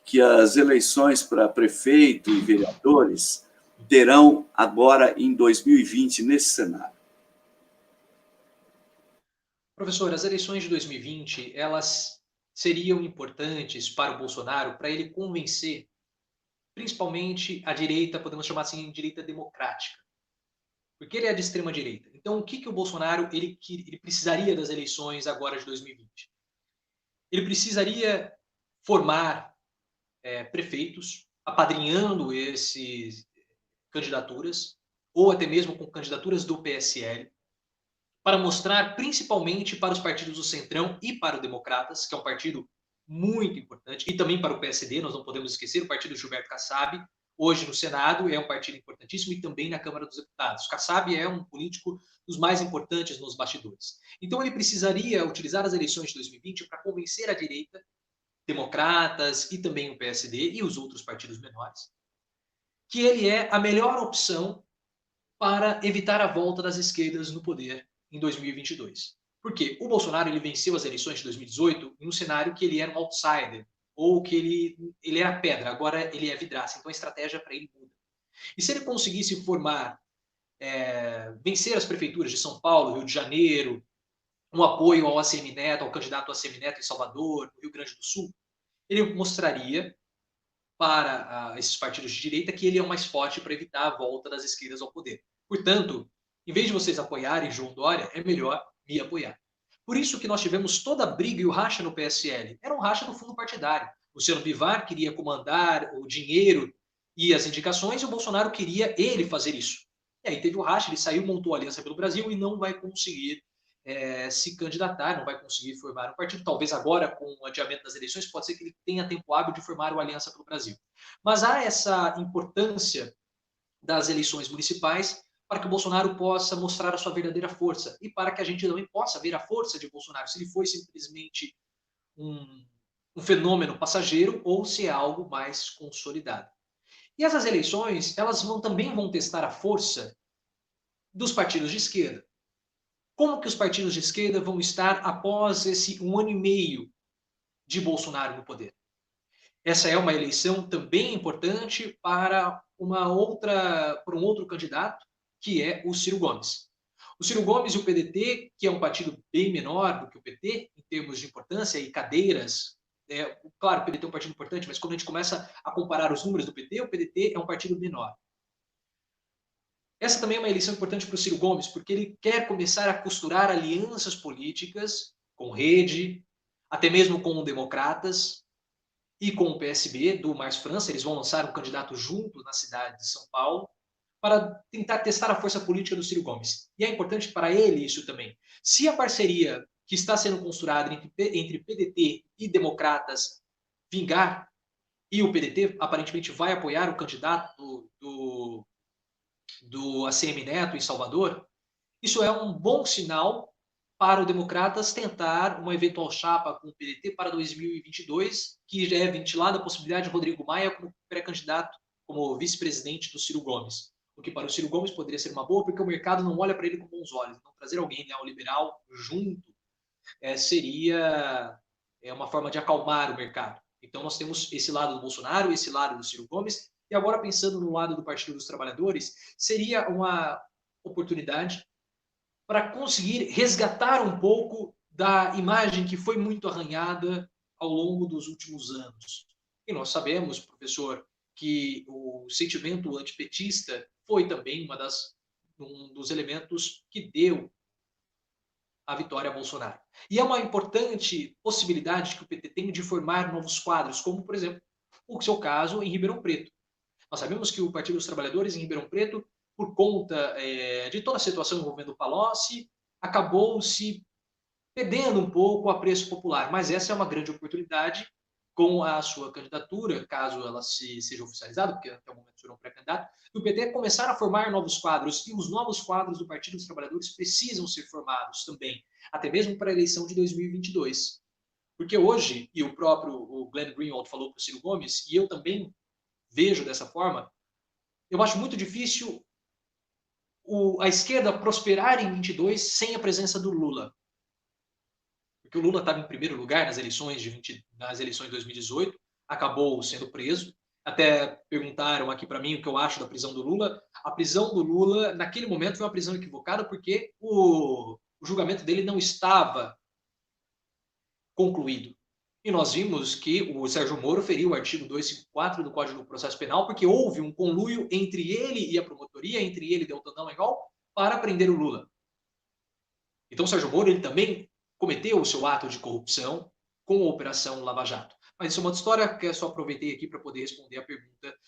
que as eleições para prefeito e vereadores terão agora em 2020 nesse cenário? Professor, as eleições de 2020, elas seriam importantes para o Bolsonaro, para ele convencer, principalmente a direita, podemos chamar assim, direita democrática, porque ele é de extrema direita. Então, o que o Bolsonaro ele precisaria das eleições agora de 2020? Ele precisaria formar prefeitos, apadrinhando essas candidaturas, ou até mesmo com candidaturas do PSL, para mostrar principalmente para os partidos do Centrão e para o Democratas, que é um partido muito importante, e também para o PSD, nós não podemos esquecer, o partido Gilberto Kassab, hoje no Senado, é um partido importantíssimo, e também na Câmara dos Deputados. Kassab é um político dos mais importantes nos bastidores. Então ele precisaria utilizar as eleições de 2020 para convencer a direita, democratas e também o PSD e os outros partidos menores, que ele é a melhor opção para evitar a volta das esquerdas no poder em 2022. Porque o Bolsonaro ele venceu as eleições de 2018 em um cenário que ele era um outsider, ou que ele era pedra, agora ele é vidraça, então a estratégia para ele muda. E se ele conseguisse formar, vencer as prefeituras de São Paulo, Rio de Janeiro, um apoio ao ACM Neto, ao candidato ACM Neto em Salvador, no Rio Grande do Sul, ele mostraria para esses partidos de direita que ele é o mais forte para evitar a volta das esquerdas ao poder. Portanto, em vez de vocês apoiarem João Dória, é melhor me apoiar. Por isso que nós tivemos toda a briga e o racha no PSL. Era um racha do fundo partidário. O Luciano Bivar queria comandar o dinheiro e as indicações, e o Bolsonaro queria ele fazer isso. E aí teve o racha, ele saiu, montou a Aliança pelo Brasil e não vai conseguir se candidatar, não vai conseguir formar um partido. Talvez agora, com o adiamento das eleições, pode ser que ele tenha tempo hábil de formar uma Aliança pelo Brasil. Mas há essa importância das eleições municipais para que o Bolsonaro possa mostrar a sua verdadeira força e para que a gente também possa ver a força de Bolsonaro, se ele foi simplesmente um fenômeno passageiro ou se é algo mais consolidado. E essas eleições, elas também vão testar a força dos partidos de esquerda. Como que os partidos de esquerda vão estar após esse 1 ano e meio de Bolsonaro no poder? Essa é uma eleição também importante para um outro candidato, que é o Ciro Gomes. O Ciro Gomes e o PDT, que é um partido bem menor do que o PT, em termos de importância e cadeiras, claro, o PDT é um partido importante, mas quando a gente começa a comparar os números do PT, o PDT é um partido menor. Essa também é uma eleição importante para o Ciro Gomes, porque ele quer começar a costurar alianças políticas com Rede, até mesmo com democratas e com o PSB do Mais França. Eles vão lançar um candidato junto na cidade de São Paulo para tentar testar a força política do Ciro Gomes. E é importante para ele isso também. Se a parceria que está sendo costurada entre PDT e democratas vingar, e o PDT aparentemente vai apoiar o candidato do ACM Neto em Salvador, Isso é um bom sinal para o Democratas tentar uma eventual chapa com o PDT para 2022, que já é ventilada a possibilidade de Rodrigo Maia como pré-candidato, como vice-presidente do Ciro Gomes. O que para o Ciro Gomes poderia ser uma boa, porque o mercado não olha para ele com bons olhos. Então, trazer alguém neoliberal junto seria uma forma de acalmar o mercado. Então, nós temos esse lado do Bolsonaro, esse lado do Ciro Gomes, e agora, pensando no lado do Partido dos Trabalhadores, seria uma oportunidade para conseguir resgatar um pouco da imagem que foi muito arranhada ao longo dos últimos anos. E nós sabemos, professor, que o sentimento antipetista foi também um dos elementos que deu a vitória a Bolsonaro. E é uma importante possibilidade que o PT tem de formar novos quadros, como, por exemplo, o seu caso em Ribeirão Preto. Nós sabemos que o Partido dos Trabalhadores em Ribeirão Preto, por conta de toda a situação envolvendo o Palocci, acabou se perdendo um pouco o apreço popular. Mas essa é uma grande oportunidade com a sua candidatura, caso ela seja oficializada, porque até o momento será um pré-candidato, do PT começar a formar novos quadros, e os novos quadros do Partido dos Trabalhadores precisam ser formados também, até mesmo para a eleição de 2022. Porque hoje, e o próprio Glenn Greenwald falou para o Ciro Gomes, e eu também vejo dessa forma, eu acho muito difícil a esquerda prosperar em 22 sem a presença do Lula. Porque o Lula estava em primeiro lugar nas eleições de 2018, acabou sendo preso. Até perguntaram aqui para mim o que eu acho da prisão do Lula. A prisão do Lula, naquele momento, foi uma prisão equivocada porque o julgamento dele não estava concluído. E nós vimos que o Sérgio Moro feriu o artigo 254 do Código do Processo Penal porque houve um conluio entre ele e a promotoria, entre ele e Deltan Dallagnol, para prender o Lula. Então, o Sérgio Moro ele também cometeu o seu ato de corrupção com a Operação Lava Jato. Mas isso é uma outra história que eu só aproveitei aqui para poder responder a pergunta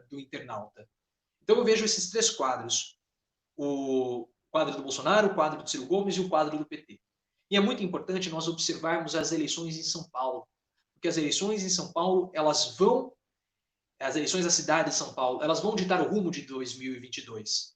do internauta. Então, eu vejo esses três quadros. O quadro do Bolsonaro, o quadro do Ciro Gomes e o quadro do PT. E é muito importante nós observarmos as eleições em São Paulo. Porque as eleições em São Paulo, as eleições da cidade de São Paulo, elas vão ditar o rumo de 2022.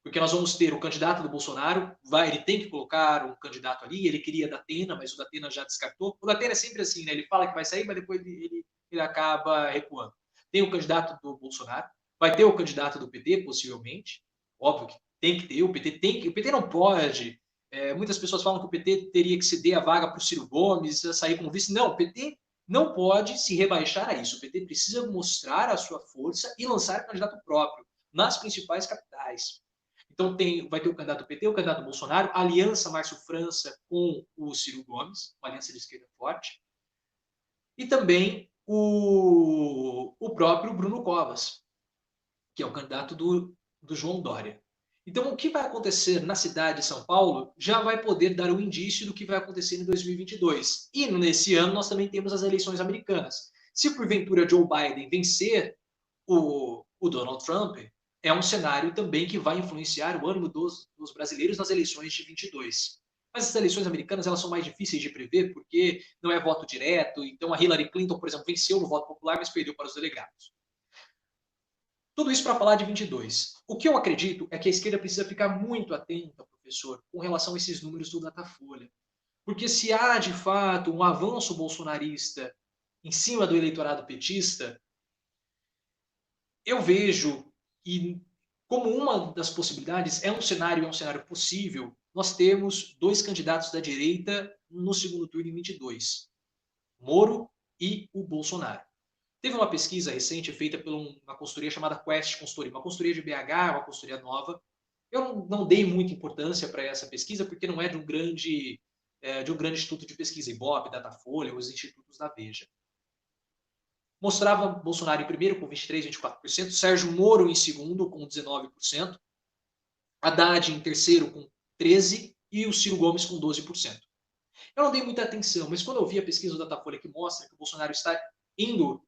Porque nós vamos ter o candidato do Bolsonaro, ele tem que colocar um candidato ali, ele queria Datena, mas o Datena já descartou. O Datena é sempre assim, né? Ele fala que vai sair, mas depois ele acaba recuando. Tem o candidato do Bolsonaro, vai ter o candidato do PT, possivelmente. Óbvio que tem que ter, o PT não pode. Muitas pessoas falam que o PT teria que ceder a vaga para o Ciro Gomes, sair como vice. Não, o PT não pode se rebaixar a isso. O PT precisa mostrar a sua força e lançar candidato próprio nas principais capitais. Então vai ter o candidato do PT, o candidato do Bolsonaro, a aliança Márcio França com o Ciro Gomes, uma aliança de esquerda forte, e também o próprio Bruno Covas, que é o candidato do João Dória. Então, o que vai acontecer na cidade de São Paulo já vai poder dar um indício do que vai acontecer em 2022. E nesse ano nós também temos as eleições americanas. Se porventura Joe Biden vencer o Donald Trump, é um cenário também que vai influenciar o ânimo dos brasileiros nas eleições de 22. Mas as eleições americanas elas são mais difíceis de prever porque não é voto direto. Então a Hillary Clinton, por exemplo, venceu no voto popular, mas perdeu para os delegados. Tudo isso para falar de 22. O que eu acredito é que a esquerda precisa ficar muito atenta, professor, com relação a esses números do Datafolha. Porque se há, de fato, um avanço bolsonarista em cima do eleitorado petista, eu vejo, e como uma das possibilidades, é um cenário possível, nós temos dois candidatos da direita no segundo turno em 22, Moro e o Bolsonaro. Teve uma pesquisa recente feita por uma consultoria chamada Quest Consultoria, uma consultoria de BH, uma consultoria nova. Eu não dei muita importância para essa pesquisa, porque não é de um grande instituto de pesquisa, Ibope, Datafolha, os institutos da Veja. Mostrava Bolsonaro em primeiro com 23%, 24%, Sérgio Moro em segundo com 19%, Haddad em terceiro com 13% e o Ciro Gomes com 12%. Eu não dei muita atenção, mas quando eu vi a pesquisa do Datafolha que mostra que o Bolsonaro está indo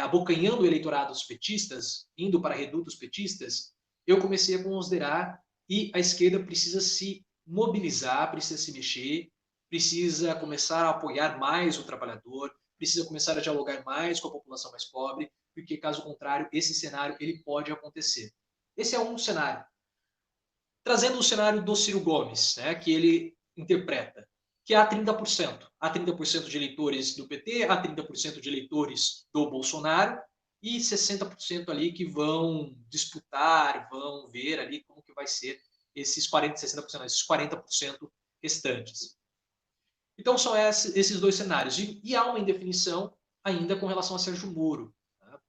abocanhando o eleitorado dos petistas, indo para redutos petistas, eu comecei a considerar e a esquerda precisa se mobilizar, precisa se mexer, precisa começar a apoiar mais o trabalhador, precisa começar a dialogar mais com a população mais pobre, porque caso contrário, esse cenário ele pode acontecer. Esse é um cenário. trazendo o cenário do Ciro Gomes, né, que ele interpreta, que há 30%. Há 30% de eleitores do PT, há 30% de eleitores do Bolsonaro e 60% ali que vão disputar, vão ver ali como que vai ser esses 60%, esses 40% restantes. Então, são esses dois cenários. E há uma indefinição ainda com relação a Sérgio Moro. Tá?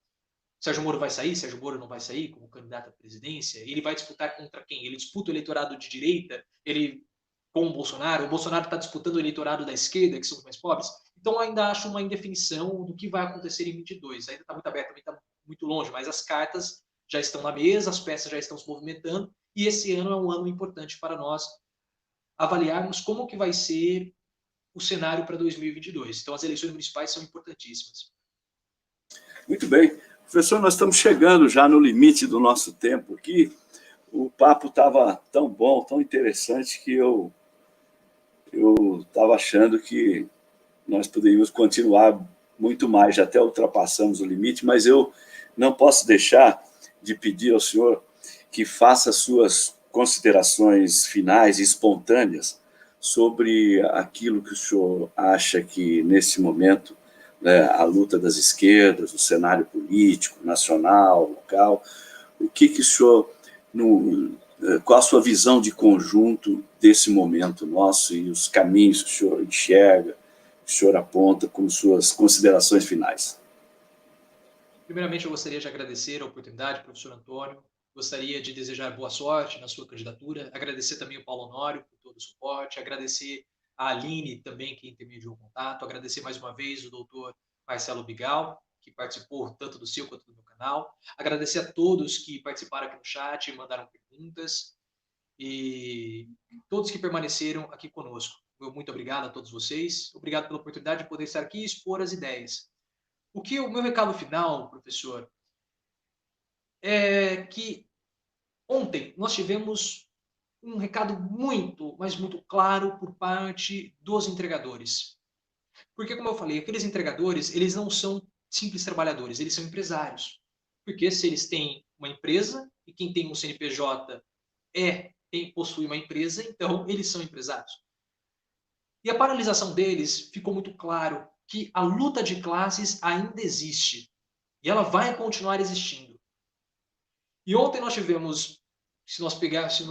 Sérgio Moro vai sair? Sérgio Moro não vai sair como candidato à presidência? Ele vai disputar contra quem? Ele disputa o eleitorado de direita? Ele com o Bolsonaro está disputando o eleitorado da esquerda, que são os mais pobres? Então, ainda acho uma indefinição do que vai acontecer em 22. Ainda está muito aberto, também está muito longe, mas as cartas já estão na mesa, as peças já estão se movimentando, e esse ano é um ano importante para nós avaliarmos como que vai ser o cenário para 2022. Então, as eleições municipais são importantíssimas. Muito bem. Professor, nós estamos chegando já no limite do nosso tempo aqui. O papo estava tão bom, tão interessante, que eu estava achando que nós poderíamos continuar muito mais, já até ultrapassamos o limite, mas eu não posso deixar de pedir ao senhor que faça suas considerações finais e espontâneas sobre aquilo que o senhor acha que, nesse momento, né, a luta das esquerdas, o cenário político, nacional, local, o que o senhor, qual a sua visão de conjunto desse momento nosso e os caminhos que o senhor enxerga, que o senhor aponta como suas considerações finais? Primeiramente, eu gostaria de agradecer a oportunidade, professor Antônio. Gostaria de desejar boa sorte na sua candidatura. Agradecer também ao Paulo Honório por todo o suporte. Agradecer a Aline também, que intermediou o contato. Agradecer mais uma vez o doutor Marcelo Bigal, que participou tanto do seu quanto do meu canal. Agradecer a todos que participaram aqui no chat e mandaram perguntas. E todos que permaneceram aqui conosco. Muito obrigado a todos vocês. Obrigado pela oportunidade de poder estar aqui e expor as ideias. O meu recado final, professor, é que ontem nós tivemos um recado muito, mas muito claro por parte dos entregadores. Porque, como eu falei, aqueles entregadores, eles não são simples trabalhadores, eles são empresários. Porque se eles têm uma empresa, e quem tem um CNPJ possui uma empresa, então eles são empresários. E a paralisação deles ficou muito claro que a luta de classes ainda existe. E ela vai continuar existindo. E ontem nós tivemos, se nós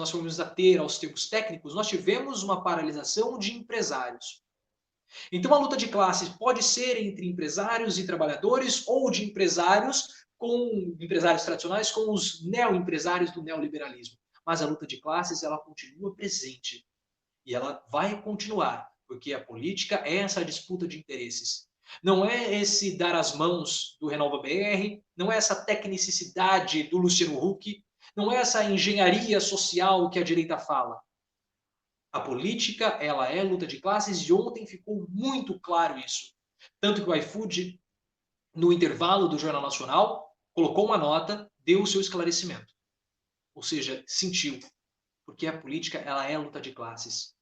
formos ater aos termos técnicos, nós tivemos uma paralisação de empresários. Então a luta de classes pode ser entre empresários e trabalhadores ou de empresários tradicionais com os neoempresários do neoliberalismo. Mas a luta de classes ela continua presente. E ela vai continuar, porque a política é essa disputa de interesses. Não é esse dar as mãos do Renova BR, não é essa tecnicidade do Luciano Huck, não é essa engenharia social que a direita fala. A política, ela é luta de classes e ontem ficou muito claro isso. Tanto que o iFood, no intervalo do Jornal Nacional, colocou uma nota, deu o seu esclarecimento. Ou seja, sentiu. Porque a política, ela é luta de classes.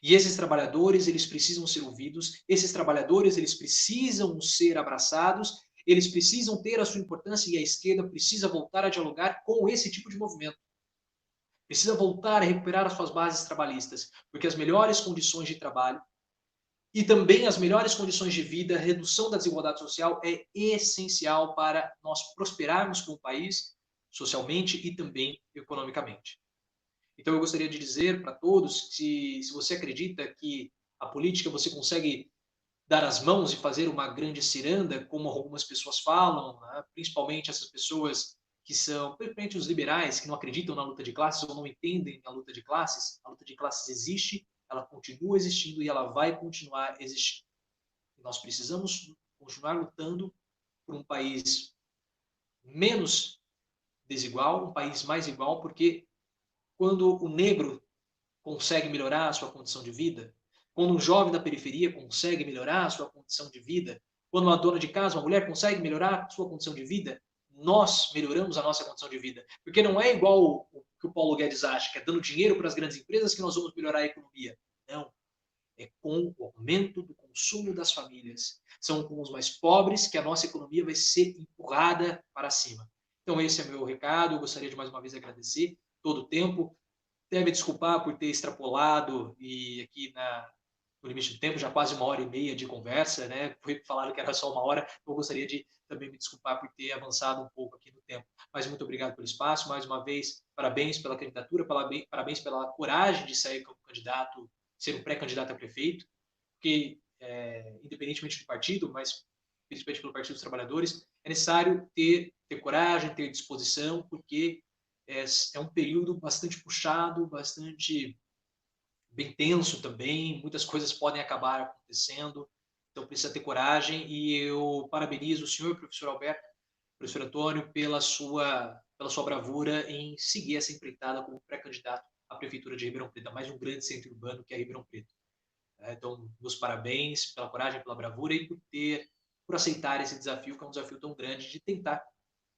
E esses trabalhadores, eles precisam ser ouvidos, esses trabalhadores, eles precisam ser abraçados, eles precisam ter a sua importância e a esquerda precisa voltar a dialogar com esse tipo de movimento. Precisa voltar a recuperar as suas bases trabalhistas, porque as melhores condições de trabalho e também as melhores condições de vida, a redução da desigualdade social é essencial para nós prosperarmos como país, socialmente e também economicamente. Então, eu gostaria de dizer para todos, se você acredita que a política você consegue dar as mãos e fazer uma grande ciranda, como algumas pessoas falam, né? Principalmente essas pessoas que são, principalmente os liberais, que não acreditam na luta de classes ou não entendem a luta de classes existe, ela continua existindo e ela vai continuar existindo. E nós precisamos continuar lutando por um país menos desigual, um país mais igual, porque quando o negro consegue melhorar a sua condição de vida, quando um jovem da periferia consegue melhorar a sua condição de vida, quando uma dona de casa, uma mulher consegue melhorar a sua condição de vida, nós melhoramos a nossa condição de vida. Porque não é igual o que o Paulo Guedes acha, que é dando dinheiro para as grandes empresas que nós vamos melhorar a economia. Não. É com o aumento do consumo das famílias. São com os mais pobres que a nossa economia vai ser empurrada para cima. Então, esse é meu recado. Eu gostaria de mais uma vez agradecer todo o tempo. deve me desculpar por ter extrapolado e aqui no limite do tempo, já quase 1h30 de conversa, né? Foi falado que era só 1 hora, eu gostaria de também me desculpar por ter avançado um pouco aqui no tempo. Mas muito obrigado pelo espaço, mais uma vez, parabéns pela candidatura, parabéns pela coragem de sair como candidato, ser um pré-candidato a prefeito, porque, independentemente do partido, mas principalmente pelo Partido dos Trabalhadores, é necessário ter coragem, ter disposição, porque é um período bastante puxado, bastante bem tenso também, muitas coisas podem acabar acontecendo, então precisa ter coragem, e eu parabenizo o senhor, professor Alberto, professor Antônio, pela sua bravura em seguir essa empreitada como pré-candidato à Prefeitura de Ribeirão Preto, a mais um grande centro urbano que é Ribeirão Preto. Então, meus parabéns pela coragem, pela bravura e por aceitar esse desafio, que é um desafio tão grande de tentar,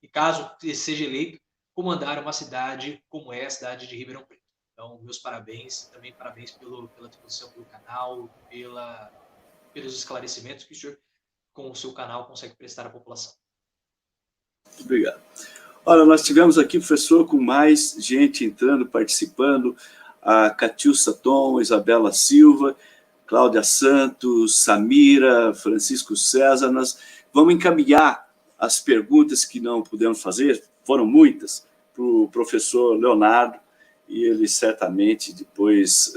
e caso seja eleito, comandar uma cidade como é a cidade de Ribeirão Preto. Então, meus parabéns, também parabéns pela disposição pelo canal, pelos esclarecimentos que o senhor, com o seu canal, consegue prestar à população. Muito obrigado. Olha, nós tivemos aqui, professor, com mais gente entrando, participando, a Catiúcia Tom, Isabela Silva, Cláudia Santos, Samira, Francisco César. Nós vamos encaminhar as perguntas que não pudemos fazer, foram muitas, para o professor Leonardo, e ele certamente depois,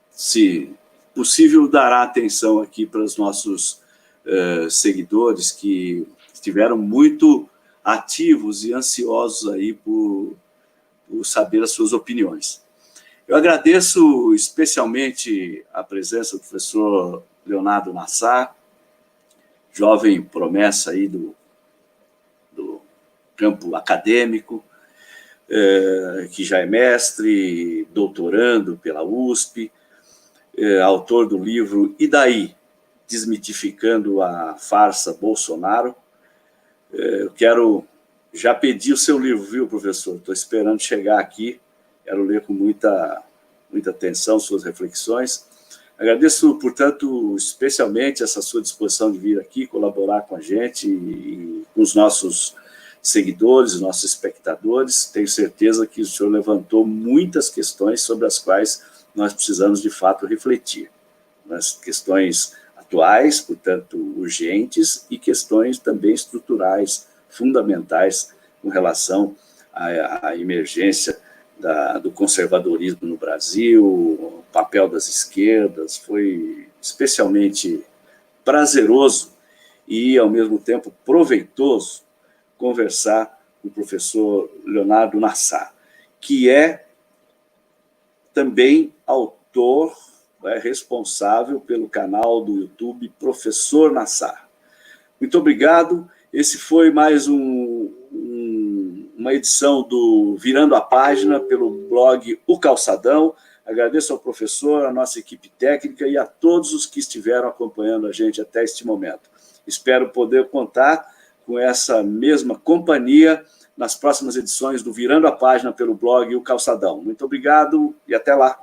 se possível, dará atenção aqui para os nossos seguidores que estiveram muito ativos e ansiosos aí por saber as suas opiniões. Eu agradeço especialmente a presença do professor Leonardo Nassar, jovem promessa aí do campo acadêmico, que já é mestre, doutorando pela USP, autor do livro E Daí? Desmitificando a farsa Bolsonaro. Eu quero já pedir o seu livro, viu, professor? Estou esperando chegar aqui, quero ler com muita atenção suas reflexões. Agradeço, portanto, especialmente essa sua disposição de vir aqui colaborar com a gente e com os nossos seguidores, nossos espectadores. Tenho certeza que o senhor levantou muitas questões sobre as quais nós precisamos, de fato, refletir. Nas questões atuais, portanto, urgentes, e questões também estruturais, fundamentais, com relação à emergência do conservadorismo no Brasil, o papel das esquerdas. Foi especialmente prazeroso e, ao mesmo tempo, proveitoso conversar com o professor Leonardo Nassar, que é também autor, responsável pelo canal do YouTube Professor Nassar. Muito obrigado. Esse foi mais uma edição do Virando a Página pelo blog O Calçadão. Agradeço ao professor, à nossa equipe técnica e a todos os que estiveram acompanhando a gente até este momento. Espero poder contar com essa mesma companhia nas próximas edições do Virando a Página pelo blog O Calçadão. Muito obrigado e até lá.